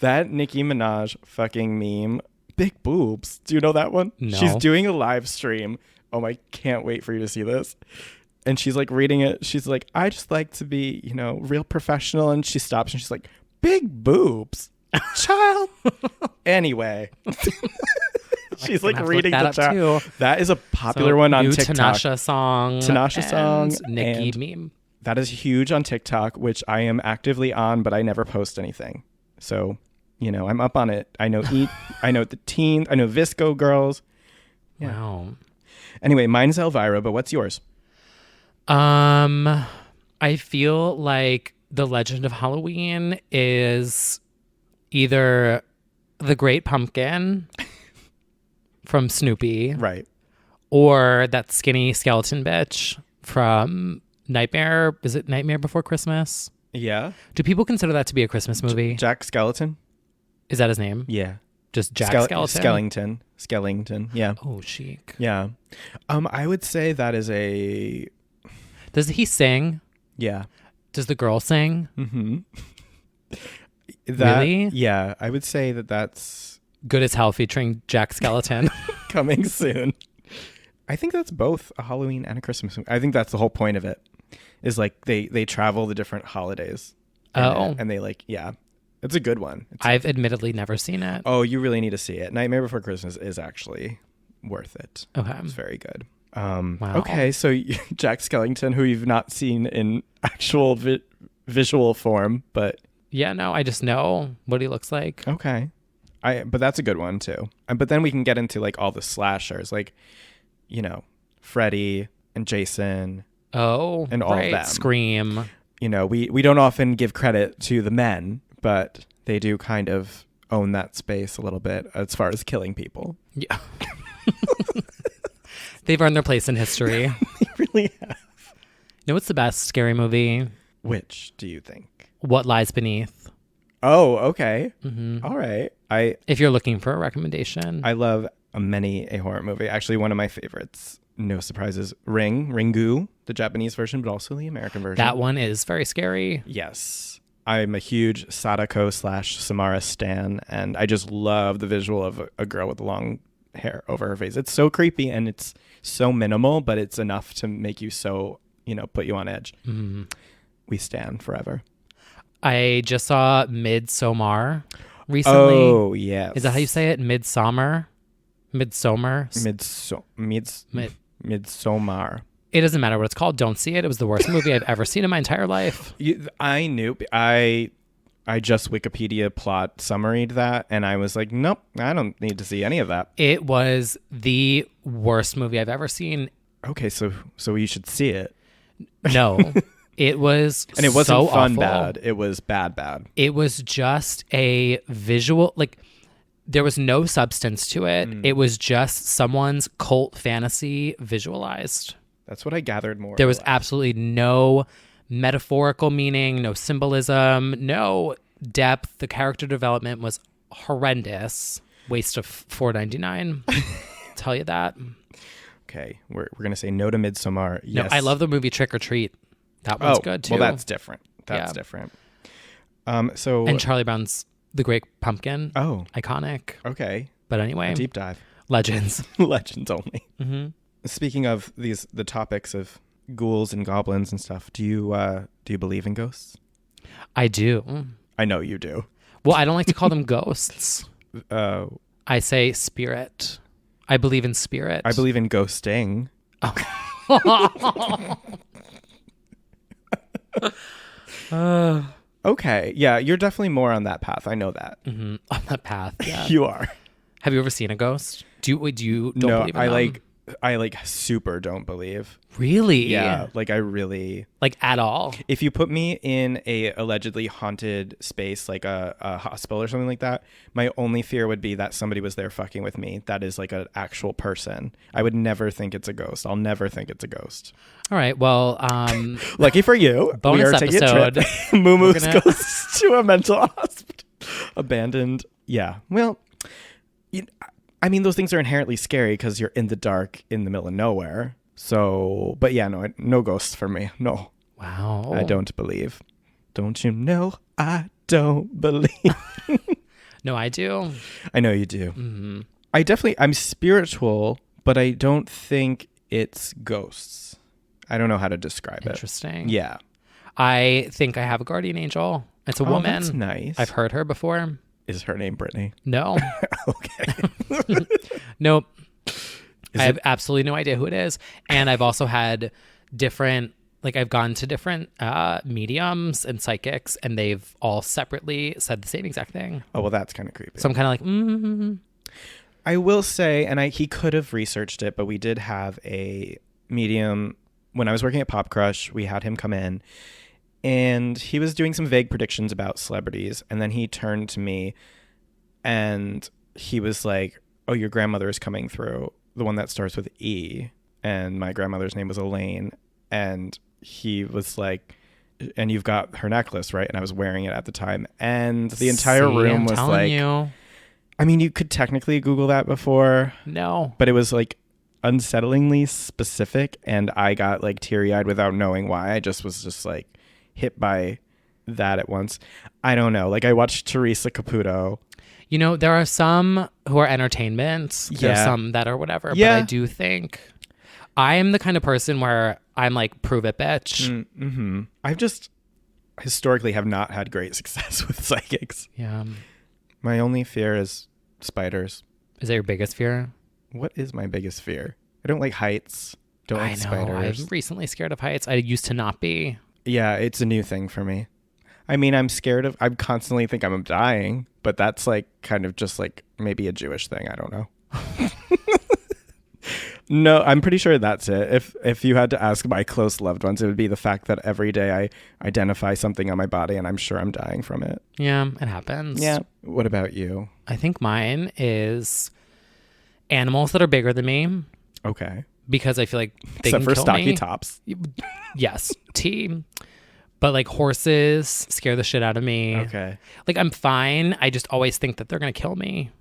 That Nicki Minaj fucking meme. Big boobs. Do you know that one? No. She's doing a live stream. Oh my, can't wait for you to see this. And she's reading it. She's I just like to be, real professional. And she stops and she's big boobs. Child. Anyway. She's reading the chat. Too. That is a popular one on new TikTok. Tinashe song. and Nicki meme. That is huge on TikTok, which I am actively on, but I never post anything. So, I'm up on it. I know I know the teens. I know Visco girls. Yeah. Wow. Anyway, mine's Elvira, but what's yours? I feel like the legend of Halloween is either the Great Pumpkin from Snoopy, Right. or that skinny skeleton bitch from Nightmare. Is it Nightmare Before Christmas? Yeah. Do people consider that to be a Christmas movie? Jack Skellington? Is that his name? Yeah. Just Jack Skeleton? Skellington. Yeah. Oh, chic. Yeah. I would say that is a... Does he sing? Yeah. Does the girl sing? Mm-hmm. Really? Yeah. I would say that's... Good as Hell featuring Jack Skeleton. coming soon. I think that's both a Halloween and a Christmas movie. I think that's the whole point of it. Is they travel the different holidays. And they yeah. It's a good one. I've admittedly never seen it. Oh, you really need to see it. Nightmare Before Christmas is actually worth it. Okay. It's very good. Wow. Okay, so Jack Skellington, who you've not seen in actual visual form, but... Yeah, no, I just know what he looks like. Okay. But that's a good one, too. But then we can get into, all the slashers, Freddy and Jason. Oh, and all right. of them. Scream. We don't often give credit to the men, but they do kind of own that space a little bit as far as killing people. Yeah. They've earned their place in history. They really have. You know what's the best scary movie? Which do you think? What Lies Beneath. Oh, okay. Mm-hmm. All right. If you're looking for a recommendation. I love a horror movie. Actually, one of my favorites, no surprises, Ringu, the Japanese version, but also the American version. That one is very scary. Yes. I'm a huge Sadako / Samara stan, and I just love the visual of a girl with long hair over her face. It's so creepy, and it's so minimal, but it's enough to make you so, put you on edge. Mm-hmm. We stand forever. I just saw Midsommar recently. Oh, yes. Is that how you say it? Midsommar? Midsommar? Midsommar. It doesn't matter what it's called. Don't see it. It was the worst movie I've ever seen in my entire life. I knew. I I just Wikipedia plot summaried that, and I was like, nope, I don't need to see any of that. It was the worst movie I've ever seen. Okay, so you should see it. No, it was And it wasn't so fun awful. bad. It was bad. It was just a visual, like, there was no substance to it. It was just someone's cult fantasy visualized. That's what I gathered more. There or was less. absolutely no metaphorical meaning, no symbolism, no depth. The character development was horrendous. Waste of $4.99. Tell you that. Okay, we're gonna say no to Midsommar. No, Yes. I love the movie Trick or Treat. That one's good too. Well, that's different. That's Yeah. different. So And Charlie Brown's The Great Pumpkin. oh, Iconic. okay, But anyway, deep dive. legends. Legends only. Speaking of the topics of ghouls and goblins and stuff, do you believe in ghosts? I do. I know you do. Well, I don't like to call them ghosts. Uh, I say spirit. I believe in spirit. I believe in ghosting. Okay, yeah, you're definitely more on that path. I know that. On that path. Yeah. You are. Have you ever seen a ghost? Do you don't No, believe in them? I super don't believe. Really? Yeah, like I really. Like at all? If you put me in a allegedly haunted space, like a hospital or something like that, my only fear would be that somebody was there fucking with me. That is like an actual person. I would never think it's a ghost. I'll never think it's a ghost. All right. Well, Lucky for you, bonus we are taking a episode. trip. Moo-Moo's We're gonna- goes to a mental hospital. Abandoned. Yeah. Well, I mean, those things are inherently scary because you're in the dark in the middle of nowhere. So, but yeah, no ghosts for me. No, wow. I don't believe. Don't you know I don't believe? No, I do. I know you do. Mm-hmm. I'm spiritual, but I don't think it's ghosts. I don't know how to describe it. Interesting. Yeah. I think I have a guardian angel. It's a Oh, woman. that's nice. I've heard her before. Is her name Britney? No. Okay. Nope. I have it- absolutely no idea who it is. And I've also had different, like I've gone to different mediums and psychics, and they've all separately said the same exact thing. Oh, well, that's kind of creepy. So I'm kind of like, I will say, and he could have researched it, but we did have a medium when I was working at Pop Crush. We had him come in, and he was doing some vague predictions about celebrities. And then he turned to me, and he was like, "Oh, your grandmother is coming through, the one that starts with E." And my grandmother's name was Elaine. And he was like, "And you've got her necklace, right?" And I was wearing it at the time, and the entire room was like, you. I mean, you could technically Google that before, No. but it was like unsettlingly specific, and I got like teary-eyed without knowing why. I was just like hit by that at once. I don't know. Like I watched Teresa Caputo. You know, there are some who are entertainment. There Yeah. are some that are whatever. Yeah. But I do think I am the kind of person where I'm like, prove it, bitch. Mm-hmm. I've just historically have not had great success with psychics. Yeah. My only fear is spiders. Is that your biggest fear? What is my biggest fear? I don't like heights. Don't I like know. spiders. I'm recently scared of heights. I used to not be. Yeah, it's a new thing for me. I mean, I constantly think I'm dying, but that's like kind of just like maybe a Jewish thing. I don't know. No, I'm pretty sure that's it. If you had to ask my close loved ones, it would be the fact that every day I identify something on my body and I'm sure I'm dying from it. Yeah, it happens. Yeah. What about you? I think mine is animals that are bigger than me Okay. because I feel like they Except can for kill stocky me. tops. Yes, T. But like horses scare the shit out of me. Okay. Like I'm fine. I just always think that they're gonna kill me.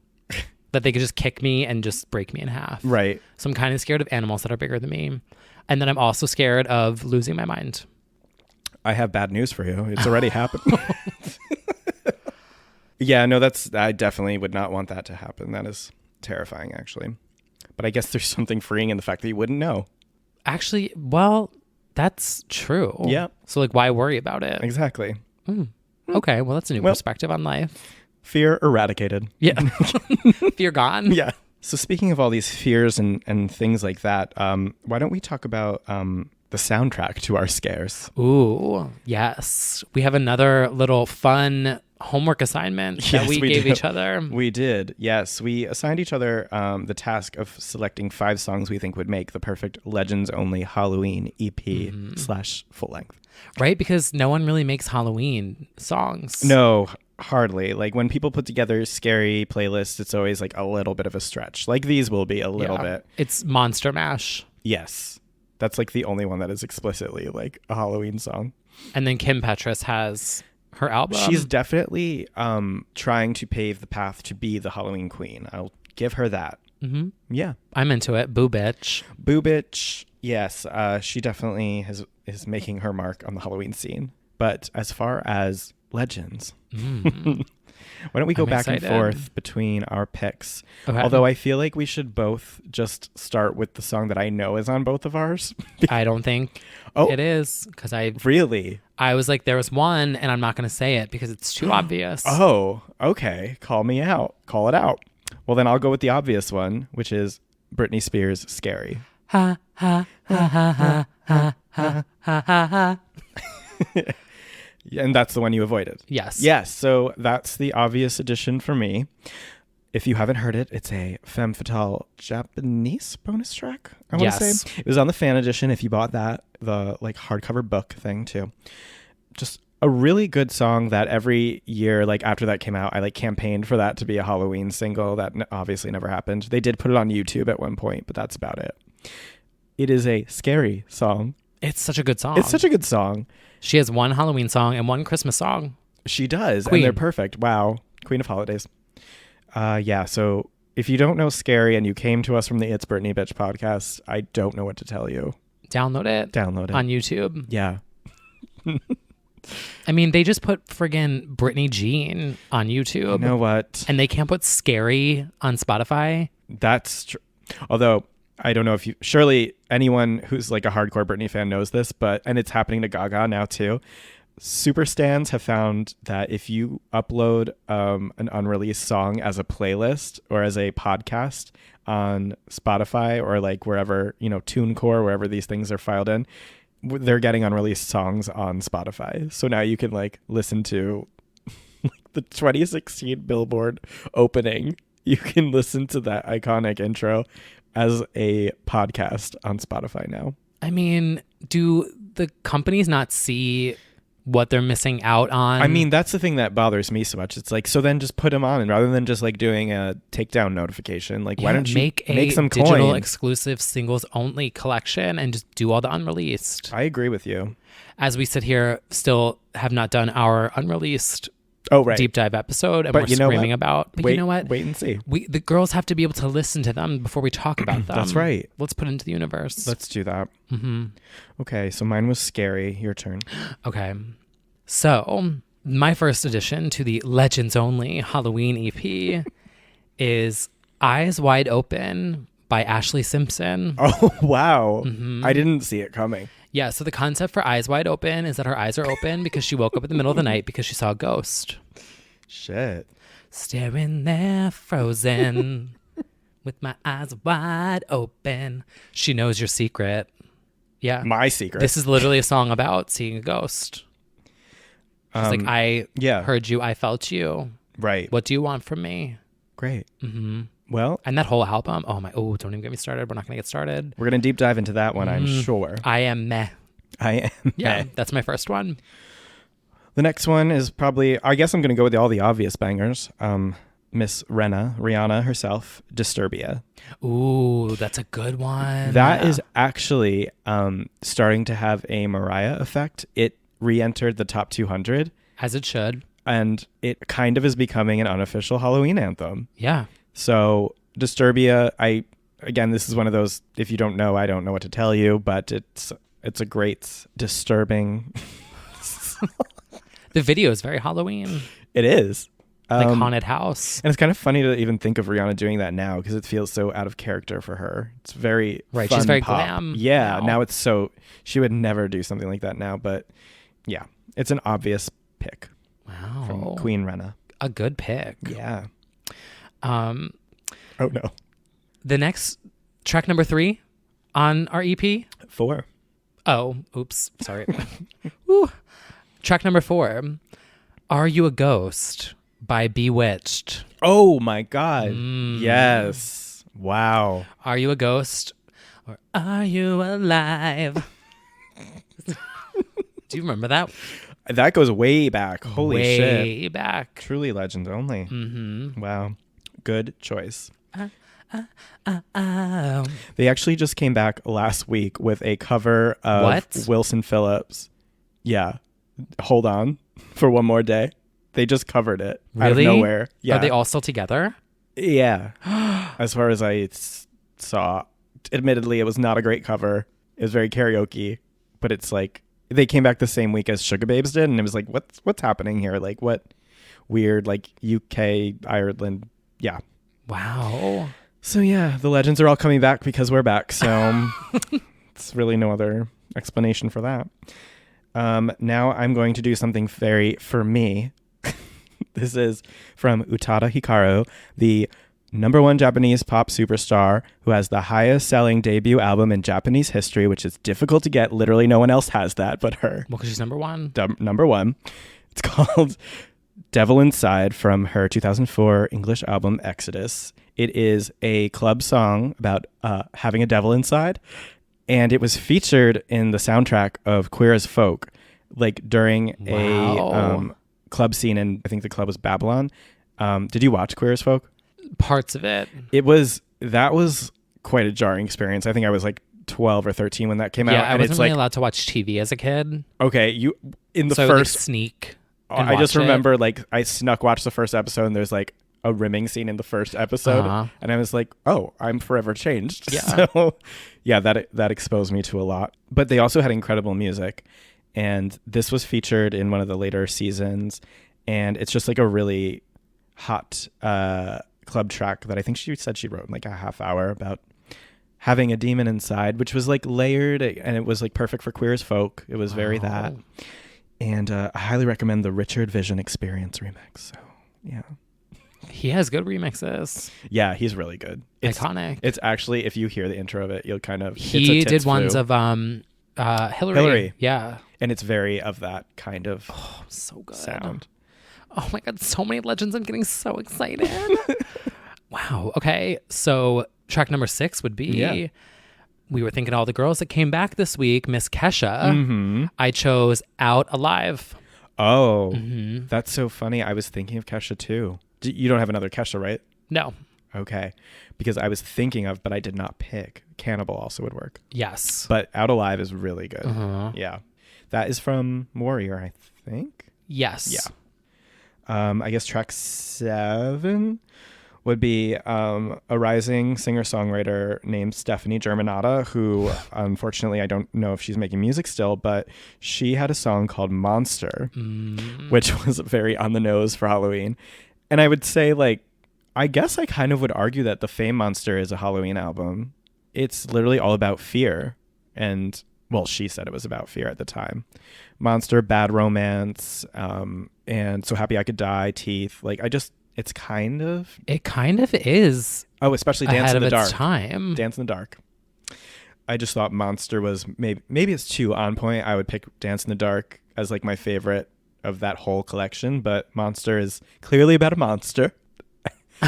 That they could just kick me and just break me in half. Right. So I'm kind of scared of animals that are bigger than me. And then I'm also scared of losing my mind. I have bad news for you. It's already happened. Yeah, no, I definitely would not want that to happen. That is terrifying, actually. But I guess there's something freeing in the fact that you wouldn't know. Actually, well, that's true. Yeah. So like, why worry about it? Exactly. Okay, well, that's a new perspective on life. Fear eradicated. Yeah. Fear gone. Yeah. So speaking of all these fears and things like that, why don't we talk about the soundtrack to our scares? Ooh, yes. We have another little fun homework assignment that Yes, we we gave do. each other. We did. Yes. We assigned each other the task of selecting 5 songs we think would make the perfect Legends Only Halloween EP / full length. Right? Because no one really makes Halloween songs. No, hardly. Like when people put together scary playlists, it's always like a little bit of a stretch. Like these will be a little bit. It's Monster Mash. Yes. That's like the only one that is explicitly like a Halloween song. And then Kim Petras has her album. She's definitely trying to pave the path to be the Halloween queen. I'll give her that. Mm-hmm. Yeah. I'm into it. Boo Bitch. Boo Bitch. Yes. She definitely is making her mark on the Halloween scene. But as far as legends, why don't we go I'm back excited. and forth between our picks? Okay. Although I feel like we should both just start with the song that I know is on both of ours. I don't think Oh. it is because Really? I was like, there was one and I'm not going to say it because it's too obvious. Oh, okay. Call me out. Call it out. Well, then I'll go with the obvious one, which is Britney Spears' Scary. Ha, ha, ha, ha, ha, ha, ha, ha, ha, ha. And that's the one you avoided. Yes. Yes. So that's the obvious addition for me. If you haven't heard it, it's a femme fatale Japanese bonus track, I want to Yes. say. It was on the fan edition if you bought that, the like hardcover book thing too. Just a really good song that every year, like after that came out, I like campaigned for that to be a Halloween single. That obviously never happened. They did put it on YouTube at one point, but that's about it. It is a scary song. It's such a good song. It's such a good song. She has one Halloween song and one Christmas song. She does. Queen. And they're perfect. Wow. Queen of holidays. Yeah. So if you don't know Scary and you came to us from the It's Britney Bitch podcast, I don't know what to tell you. Download it. Download it. On YouTube. Yeah. I mean, they just put friggin' Britney Jean on YouTube. You know what? And they can't put Scary on Spotify. That's true. Although I don't know if you, surely anyone who's like a hardcore Britney fan knows this, and it's happening to Gaga now too. Super stans have found that if you upload an unreleased song as a playlist or as a podcast on Spotify or like wherever, TuneCore, wherever these things are filed in, they're getting unreleased songs on Spotify. So now you can like listen to like the 2016 Billboard opening. You can listen to that iconic intro as a podcast on Spotify now. I mean, do the companies not see what they're missing out on? I mean, that's the thing that bothers me so much. It's like, so then just put them on, and rather than just like doing a takedown notification, like why don't you make some digital coin? exclusive singles only collection and just do all the unreleased? I agree with you. As we sit here, still have not done our unreleased deep dive episode, and But we're you know screaming what? about. But Wait, you know what? Wait and see. The girls have to be able to listen to them before we talk about them. That's right. Let's put it into the universe. Let's do that. Mm-hmm. Okay, so mine was Scary. Your turn. Okay. So my first addition to the Legends Only Halloween EP is Eyes Wide Open by Ashley Simpson. Oh, wow. Mm-hmm. I didn't see it coming. Yeah, so the concept for Eyes Wide Open is that her eyes are open because she woke up in the middle of the night because she saw a ghost. Shit. Staring there, frozen, with my eyes wide open. She knows your secret. Yeah. My secret. This is literally a song about seeing a ghost. She's like, I heard you, I felt you. Right. What do you want from me? Great. Mm-hmm. Well, and that whole album, don't even get me started. We're not going to get started. We're going to deep dive into that one, I'm sure. I am meh. I am Yeah, meh. that's my first one. The next one is probably, I guess I'm going to go with all the obvious bangers. Miss Rihanna herself, Disturbia. Ooh, that's a good one. That is actually starting to have a Mariah effect. It re-entered the top 200. As it should. And it kind of is becoming an unofficial Halloween anthem. Yeah. So Disturbia, again, this is one of those, if you don't know, I don't know what to tell you, but it's a great, disturbing. The video is very Halloween. It is. Like haunted house. And it's kind of funny to even think of Rihanna doing that now because it feels so out of character for her. It's very right. Fun She's very pop. glam. Yeah. Now it's so, she would never do something like that now, but yeah, it's an obvious pick. Wow. From Queen Rena. A good pick. Yeah. Oh no. The next track number 3 on our EP. 4. Oh, oops. Sorry. Woo. Track number 4. Are You a Ghost by Bewitched. Oh my God. Yes. Wow. Are you a ghost or are you alive? Do you remember that? That goes way back. Holy shit. Way back. Truly legend only. Mm-hmm. Wow. Good choice. They actually just came back last week with a cover of What? Wilson Phillips. Yeah. Hold on for one more day. They just covered it out of Really? nowhere. Yeah. Are they all still together? Yeah. As far as I saw, admittedly, it was not a great cover. It was very karaoke, but it's like they came back the same week as Sugar Babes did, and it was like, what's happening here? Like, what weird, like UK, Ireland, yeah. Wow. So yeah, the legends are all coming back because we're back. So it's really no other explanation for that. Now I'm going to do something very for me. This is from Utada Hikaru, the #1 Japanese pop superstar who has the highest selling debut album in Japanese history, which is difficult to get. Literally no one else has that but her. Well, because she's #1. #1. It's called Devil Inside from her 2004 English album Exodus. It is a club song about having a devil inside, and it was featured in the soundtrack of Queer as Folk, like during a club scene, and I think the club was Babylon. Did you watch Queer as Folk? Parts of it. That was quite a jarring experience. I think I was like 12 or 13 when that came out. Yeah, I and wasn't it's really like, allowed to watch TV as a kid. okay, you in the So I would, like, first sneak. And I just watch it. remember like I snuck watched the first episode and there's like a rimming scene in the first episode, and I was like, oh, I'm forever changed. Yeah. So yeah, that exposed me to a lot. But they also had incredible music, and this was featured in one of the later seasons, and it's just like a really hot club track that I think she said she wrote in like a half hour about having a demon inside, which was like layered, and it was like perfect for Queer as Folk. It was very that. And I highly recommend the Richard Vision Experience remix. So yeah. He has good remixes. Yeah, he's really good. It's iconic. It's actually, if you hear the intro of it, you'll kind of... He did ones of Hillary. Yeah. And it's very of that kind of So good. sound. Oh my God, so many legends. I'm getting so excited. Wow. Okay. So track number 6 would be, we were thinking all the girls that came back this week, Miss Kesha. Mm-hmm. I chose Out Alive. Oh, that's so funny. I was thinking of Kesha too. You don't have another Kesha, right? No. Okay. Because I was thinking of, but I did not pick. Cannibal also would work. Yes. But Out Alive is really good. Uh-huh. Yeah. That is from Warrior, I think. Yes. Yeah. I guess track 7 would be a rising singer-songwriter named Stephanie Germanotta, who unfortunately I don't know if she's making music still, but she had a song called Monster, which was very on the nose for Halloween. And I would say, like, I guess I kind of would argue that the Fame Monster is a Halloween album. It's literally all about fear. And, well, she said it was about fear at the time. Monster, Bad Romance, and So Happy I Could Die, Teeth. Like, it's kind of... It kind of is. Oh, especially Dance ahead in the of Dark. its time. Dance in the Dark. I just thought Monster was maybe it's too on point. I would pick Dance in the Dark as like my favorite of that whole collection, but Monster is clearly about a monster.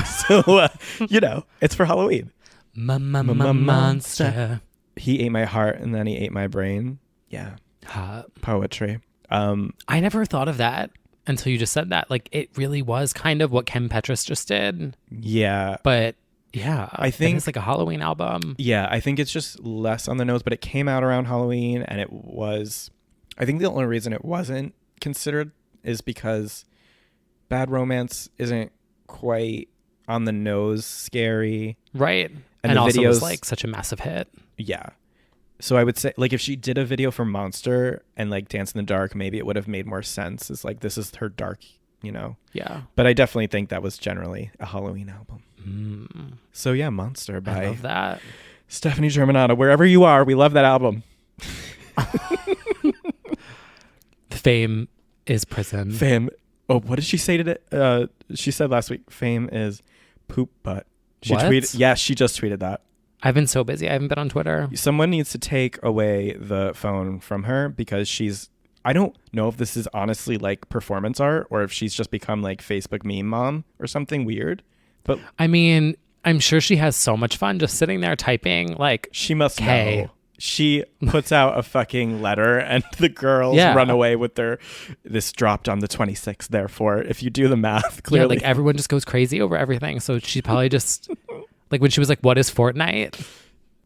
So, it's for Halloween. Monster. He ate my heart and then he ate my brain. Yeah. Hot. Poetry. I never thought of that until you just said that. Like, it really was kind of what Ken Petras just did. Yeah. But yeah, I think it's like a Halloween album. Yeah, I think it's just less on the nose, but it came out around Halloween, and it was... I think the only reason it wasn't considered is because Bad Romance isn't quite on the nose scary. Right. And And the also videos... was like such a massive hit. Yeah. So I would say, like, if she did a video for Monster and like Dance in the Dark, maybe it would have made more sense. It's like, this is her dark, Yeah. But I definitely think that was generally a Halloween album. So yeah, Monster I by love that. Stephanie Germanotta. Wherever you are, we love that album. Fame is prison. Fame. Oh, what did she say today? She said last week, fame is poop butt. She What? tweeted. Yeah, she just tweeted that. I've been so busy. I haven't been on Twitter. Someone needs to take away the phone from her because she's I don't know if this is honestly like performance art or if she's just become like Facebook meme mom or something weird. But I mean, I'm sure she has so much fun just sitting there typing like she must K. know. She puts out a fucking letter and the girls run away with this dropped on the 26th. Therefore, if you do the math, clearly. Yeah, like everyone just goes crazy over everything. So she probably just like when she was like, what is Fortnite?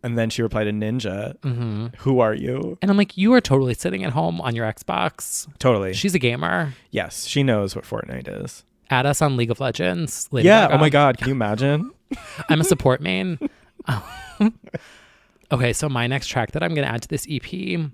And then she replied to Ninja. Who are you? And I'm like, you are totally sitting at home on your Xbox. Totally. She's a gamer. Yes, she knows what Fortnite is. Add us on League of Legends. Lady Yeah. Gaga. Oh my God. Can you imagine? I'm a support main. Okay, so my next track that I'm going to add to this EP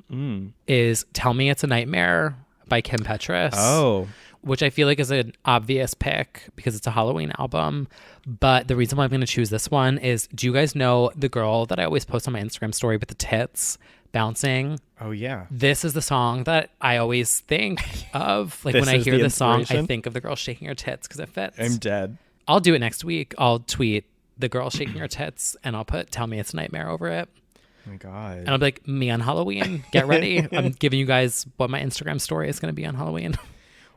is Tell Me It's a Nightmare by Kim Petras. Oh. Which I feel like is an obvious pick because it's a HELLOween album. But the reason why I'm going to choose this one is, do you guys know the girl that I always post on my Instagram story with the tits bouncing? Oh, yeah. This is the song that I always think of. Like when I hear this song, I think of the girl shaking her tits because it fits. I'm dead. I'll do it next week. I'll tweet the girl shaking her tits and I'll put Tell Me It's a Nightmare over it. Oh my God. And I'll be like, me on HELLOween. Get ready. I'm giving you guys what my Instagram story is going to be on HELLOween.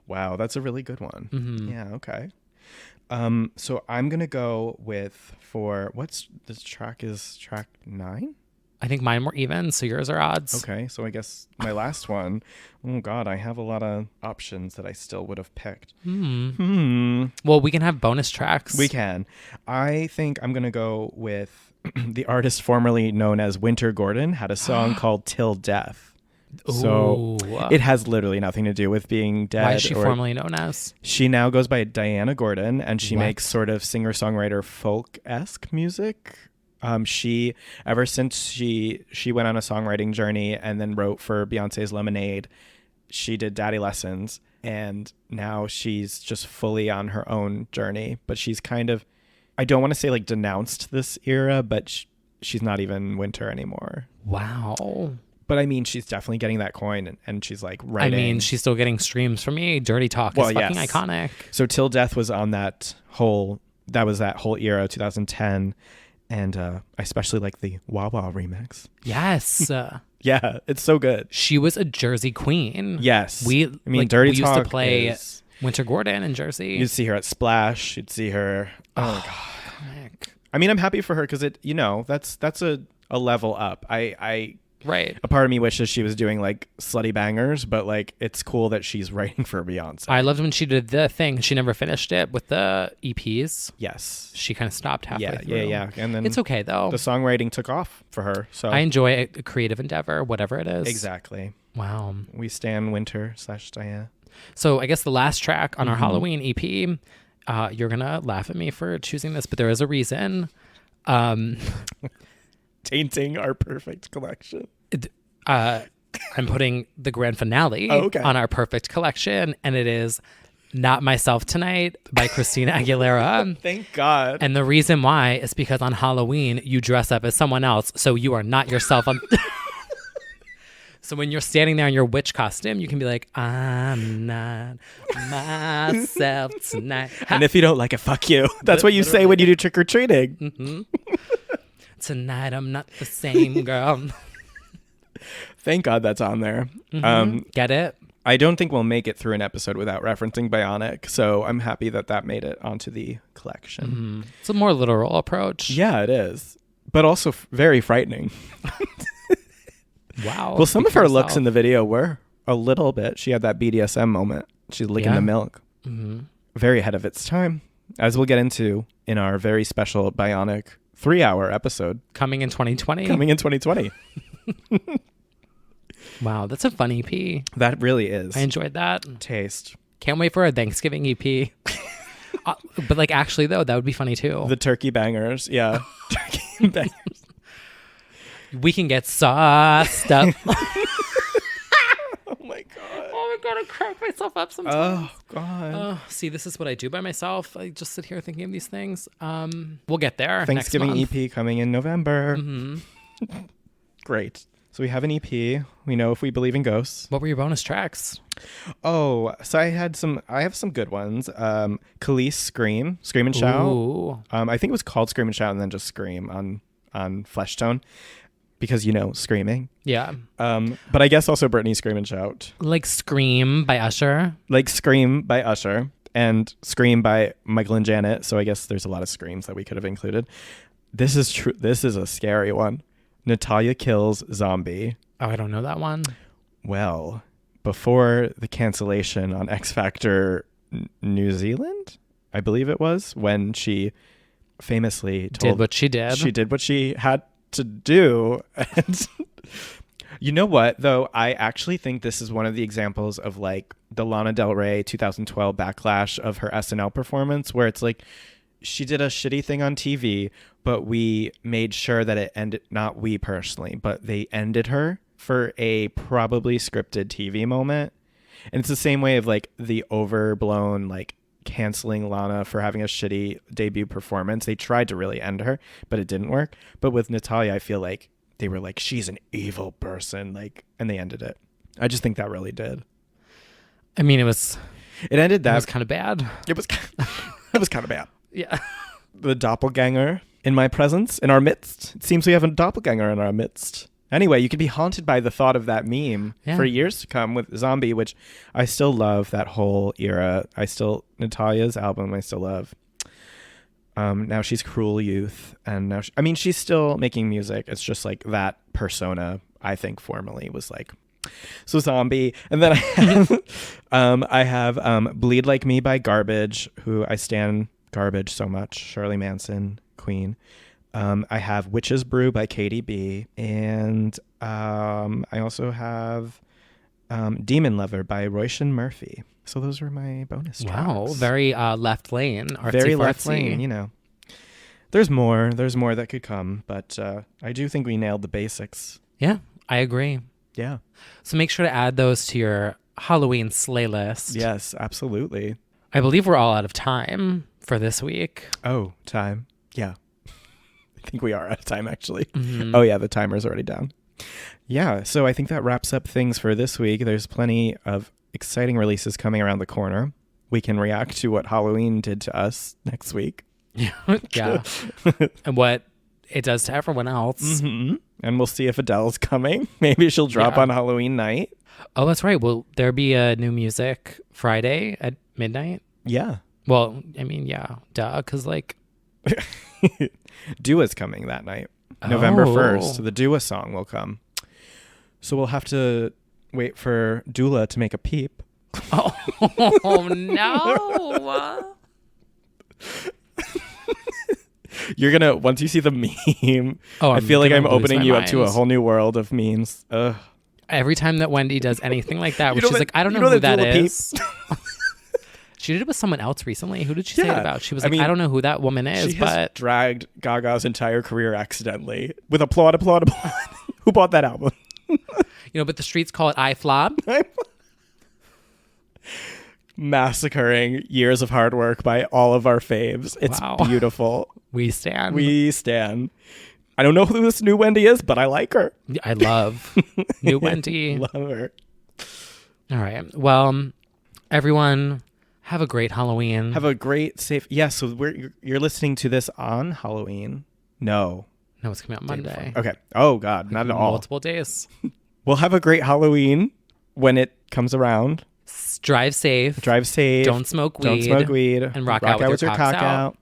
Wow, that's a really good one. Mm-hmm. Yeah, okay. So I'm going to go with what's this track is track 9? I think mine were even, so yours are odds. Okay, so I guess my last one. Oh God, I have a lot of options that I still would have picked. Well, we can have bonus tracks. We can. I think I'm going to go with the artist formerly known as Winter Gordon had a song called Till Death. So Ooh. it has literally nothing to do with being dead. Why is she formerly known as? She now goes by Diana Gordon, and she What? makes sort of singer-songwriter folk-esque music. She ever since she went on a songwriting journey and then wrote for Beyonce's Lemonade, she did Daddy Lessons, and now she's just fully on her own journey. But she's kind of, I don't want to say like denounced this era, but she's not even Winter anymore. Wow. But I mean, she's definitely getting that coin, and she's like writing. I mean, she's still getting streams from me. Dirty Talk is fucking iconic. So Till Death was on that whole era, 2010. And I especially like the Wah Wah remix. Yes. Yeah, it's so good. She was a Jersey queen. Yes. Dirty we Talk used to Talk play Winter Gordon in Jersey. You'd see her at Splash. You'd see her. Oh my God. I mean, I'm happy for her because that's a level up. Right. A part of me wishes she was doing like slutty bangers, but like it's cool that she's writing for Beyonce. I loved when she did the thing. She never finished it with the EPs. Yes. She kind of stopped halfway through. Yeah. And then it's okay though. The songwriting took off for her. So I enjoy a creative endeavor, whatever it is. Exactly. Wow. We stan Winter / Diana. So I guess the last track on our HELLOween EP, you're gonna laugh at me for choosing this, but there is a reason. Tainting our perfect collection. I'm putting the grand finale okay. on our perfect collection, and it is Not Myself Tonight by Christina Aguilera. Thank God. And the reason why is because on HELLOween, you dress up as someone else, so you are not yourself. So when you're standing there in your witch costume, you can be like, I'm not myself tonight. And if you don't like it, fuck you. That's what you say when you do trick-or-treating. Mm-hmm. Tonight, I'm not the same girl. Thank God that's on there. Get it? I don't think we'll make it through an episode without referencing Bionic, so I'm happy that made it onto the collection. It's a more literal approach. Yeah, it is. But also very frightening. Wow. Well, some of her looks in the video were a little bit. She had that BDSM moment. She's licking the milk. Mm-hmm. Very ahead of its time, as we'll get into in our very special Bionic 3-hour episode. Coming in 2020. Wow, that's a fun EP. That really is. I enjoyed that. Taste. Can't wait for a Thanksgiving EP. But like actually though, that would be funny too. The turkey bangers. Yeah. Turkey bangers. We can get sauced up. Oh my God. Oh my God, I crack myself up sometimes. Oh God. See, this is what I do by myself. I just sit here thinking of these things. We'll get there. Thanksgiving next month. EP coming in November. Mm-hmm. Great. So we have an EP. We know if we believe in ghosts. What were your bonus tracks? Oh, so I have some good ones. Khalees Scream and Shout. Ooh. I think it was called Scream and Shout and then just Scream on Flesh Tone. because, screaming. Yeah. But I guess also Britney Scream and Shout. Like Scream by Usher. Like Scream by Usher and Scream by Michael and Janet. So I guess there's a lot of screams that we could have included. This is true. This is a scary one. Natalia Kills Zombie. Oh, I don't know that one. Well, before the cancellation on X Factor New Zealand, I believe it was, when she famously did what she did. She did what she had to do. And you know what, though? I actually think this is one of the examples of like the Lana Del Rey 2012 backlash of her SNL performance, where it's like she did a shitty thing on TV, but we made sure that it ended, not we personally, but they ended her for a probably scripted TV moment. And it's the same way of like the overblown, like canceling Lana for having a shitty debut performance. They tried to really end her, but it didn't work. But with Natalia, I feel like they were like, she's an evil person, like, and they ended it. I just think that really did. I mean, it ended that. It was kind of bad. It was kind of bad. Yeah. The doppelganger in my presence, in our midst. It seems we have a doppelganger in our midst. Anyway, you could be haunted by the thought of that meme for years to come with Zombie, which I still love that whole era. Natalia's album I still love. Now she's Cruel Youth, and now she's still making music. It's just like that persona, I think, formally was like. So Zombie, and then I have Bleed Like Me by Garbage, who I stan Garbage so much. Shirley Manson, Queen. I have Witch's Brew by Katy B, and I also have Demon Lover by Roisin Murphy. So those were my bonus tracks. Wow, very left lane. Very left lane, There's more that could come, but I do think we nailed the basics. Yeah, I agree. Yeah. So make sure to add those to your Halloween slay list. Yes, absolutely. I believe we're all out of time for this week. Oh, time. Yeah. I think we are out of time, actually. Mm-hmm. Oh, yeah, the timer's already down. Yeah, so I think that wraps up things for this week. There's plenty of exciting releases coming around the corner. We can react to what Halloween did to us next week. Yeah. And what it does to everyone else. Mm-hmm. And we'll see if Adele's coming. Maybe she'll drop on Halloween night. Oh, that's right. Will there be a new music Friday at midnight? Yeah. Well, I mean, yeah. Duh, because like... Dua's coming that night. November 1st. The Dua song will come. So we'll have to wait for Dula to make a peep. Oh no. You're gonna, once you see the meme, I feel like I'm opening you up to a whole new world of memes. Ugh. Every time that Wendy does anything like that, where she's like, I don't know who that is. She did it with someone else recently. Who did she say it about? She was like, I don't know who that woman is, she but... has dragged Gaga's entire career accidentally. With applaud. Who bought that album? But the streets call it I Flop. Massacring years of hard work by all of our faves. It's beautiful. We stan. I don't know who this new Wendy is, but I like her. I love new Wendy. Love her. All right. Well, everyone... have a great Halloween. Have a great, safe... Yeah, so you're listening to this on Halloween? No, it's coming out Monday. Okay. Oh, God. Not at all. Multiple days. We'll have a great Halloween when it comes around. Drive safe. Don't smoke weed. And rock out with your cock out.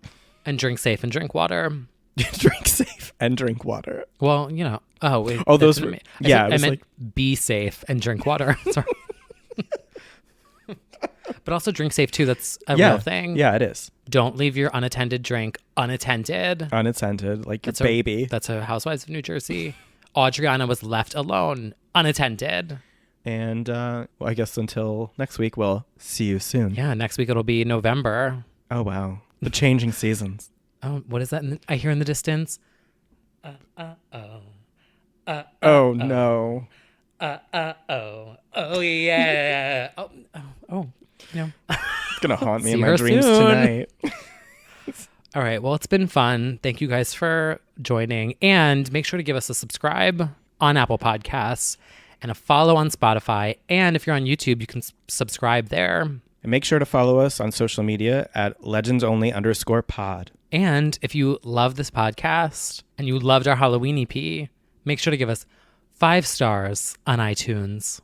And drink safe and drink water. Drink safe and drink water. Well, Oh, wait. Oh, those were... I meant be safe and drink water. Sorry. But also drink safe too. That's a real thing. Yeah, it is. Don't leave your unattended drink unattended. Unattended, like your baby. That's a Housewives of New Jersey. Audriana was left alone, unattended. And I guess until next week, we'll see you soon. Yeah, next week it'll be November. Oh, wow. The changing seasons. Oh, what is that I hear in the distance? Oh, no. Oh, yeah. Oh. It's going to haunt me in my dreams soon. tonight. All right. Well, it's been fun. Thank you guys for joining. And make sure to give us a subscribe on Apple Podcasts and a follow on Spotify. And if you're on YouTube, you can subscribe there. And make sure to follow us on social media at legendsonly_pod. And if you love this podcast and you loved our Halloween EP, make sure to give us 5 stars on iTunes.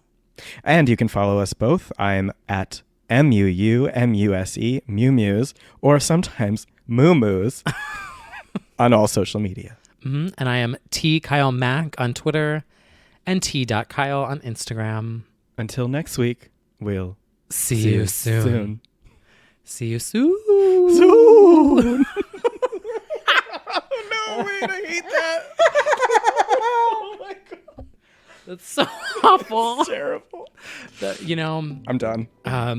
And you can follow us both. I'm at MUUMUSE, Mew or sometimes Moo on all social media. And I am T Kyle Mack on Twitter and T.Kyle on Instagram. Until next week, we'll see you soon. See you soon. Soon. No, wait, I hate that. Oh my God. That's so awful. It's terrible. I'm done. All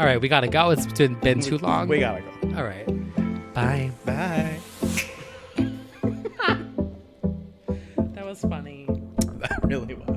right, we gotta go. It's been too long. We gotta go. All right. Bye. Bye. That was funny. That really was.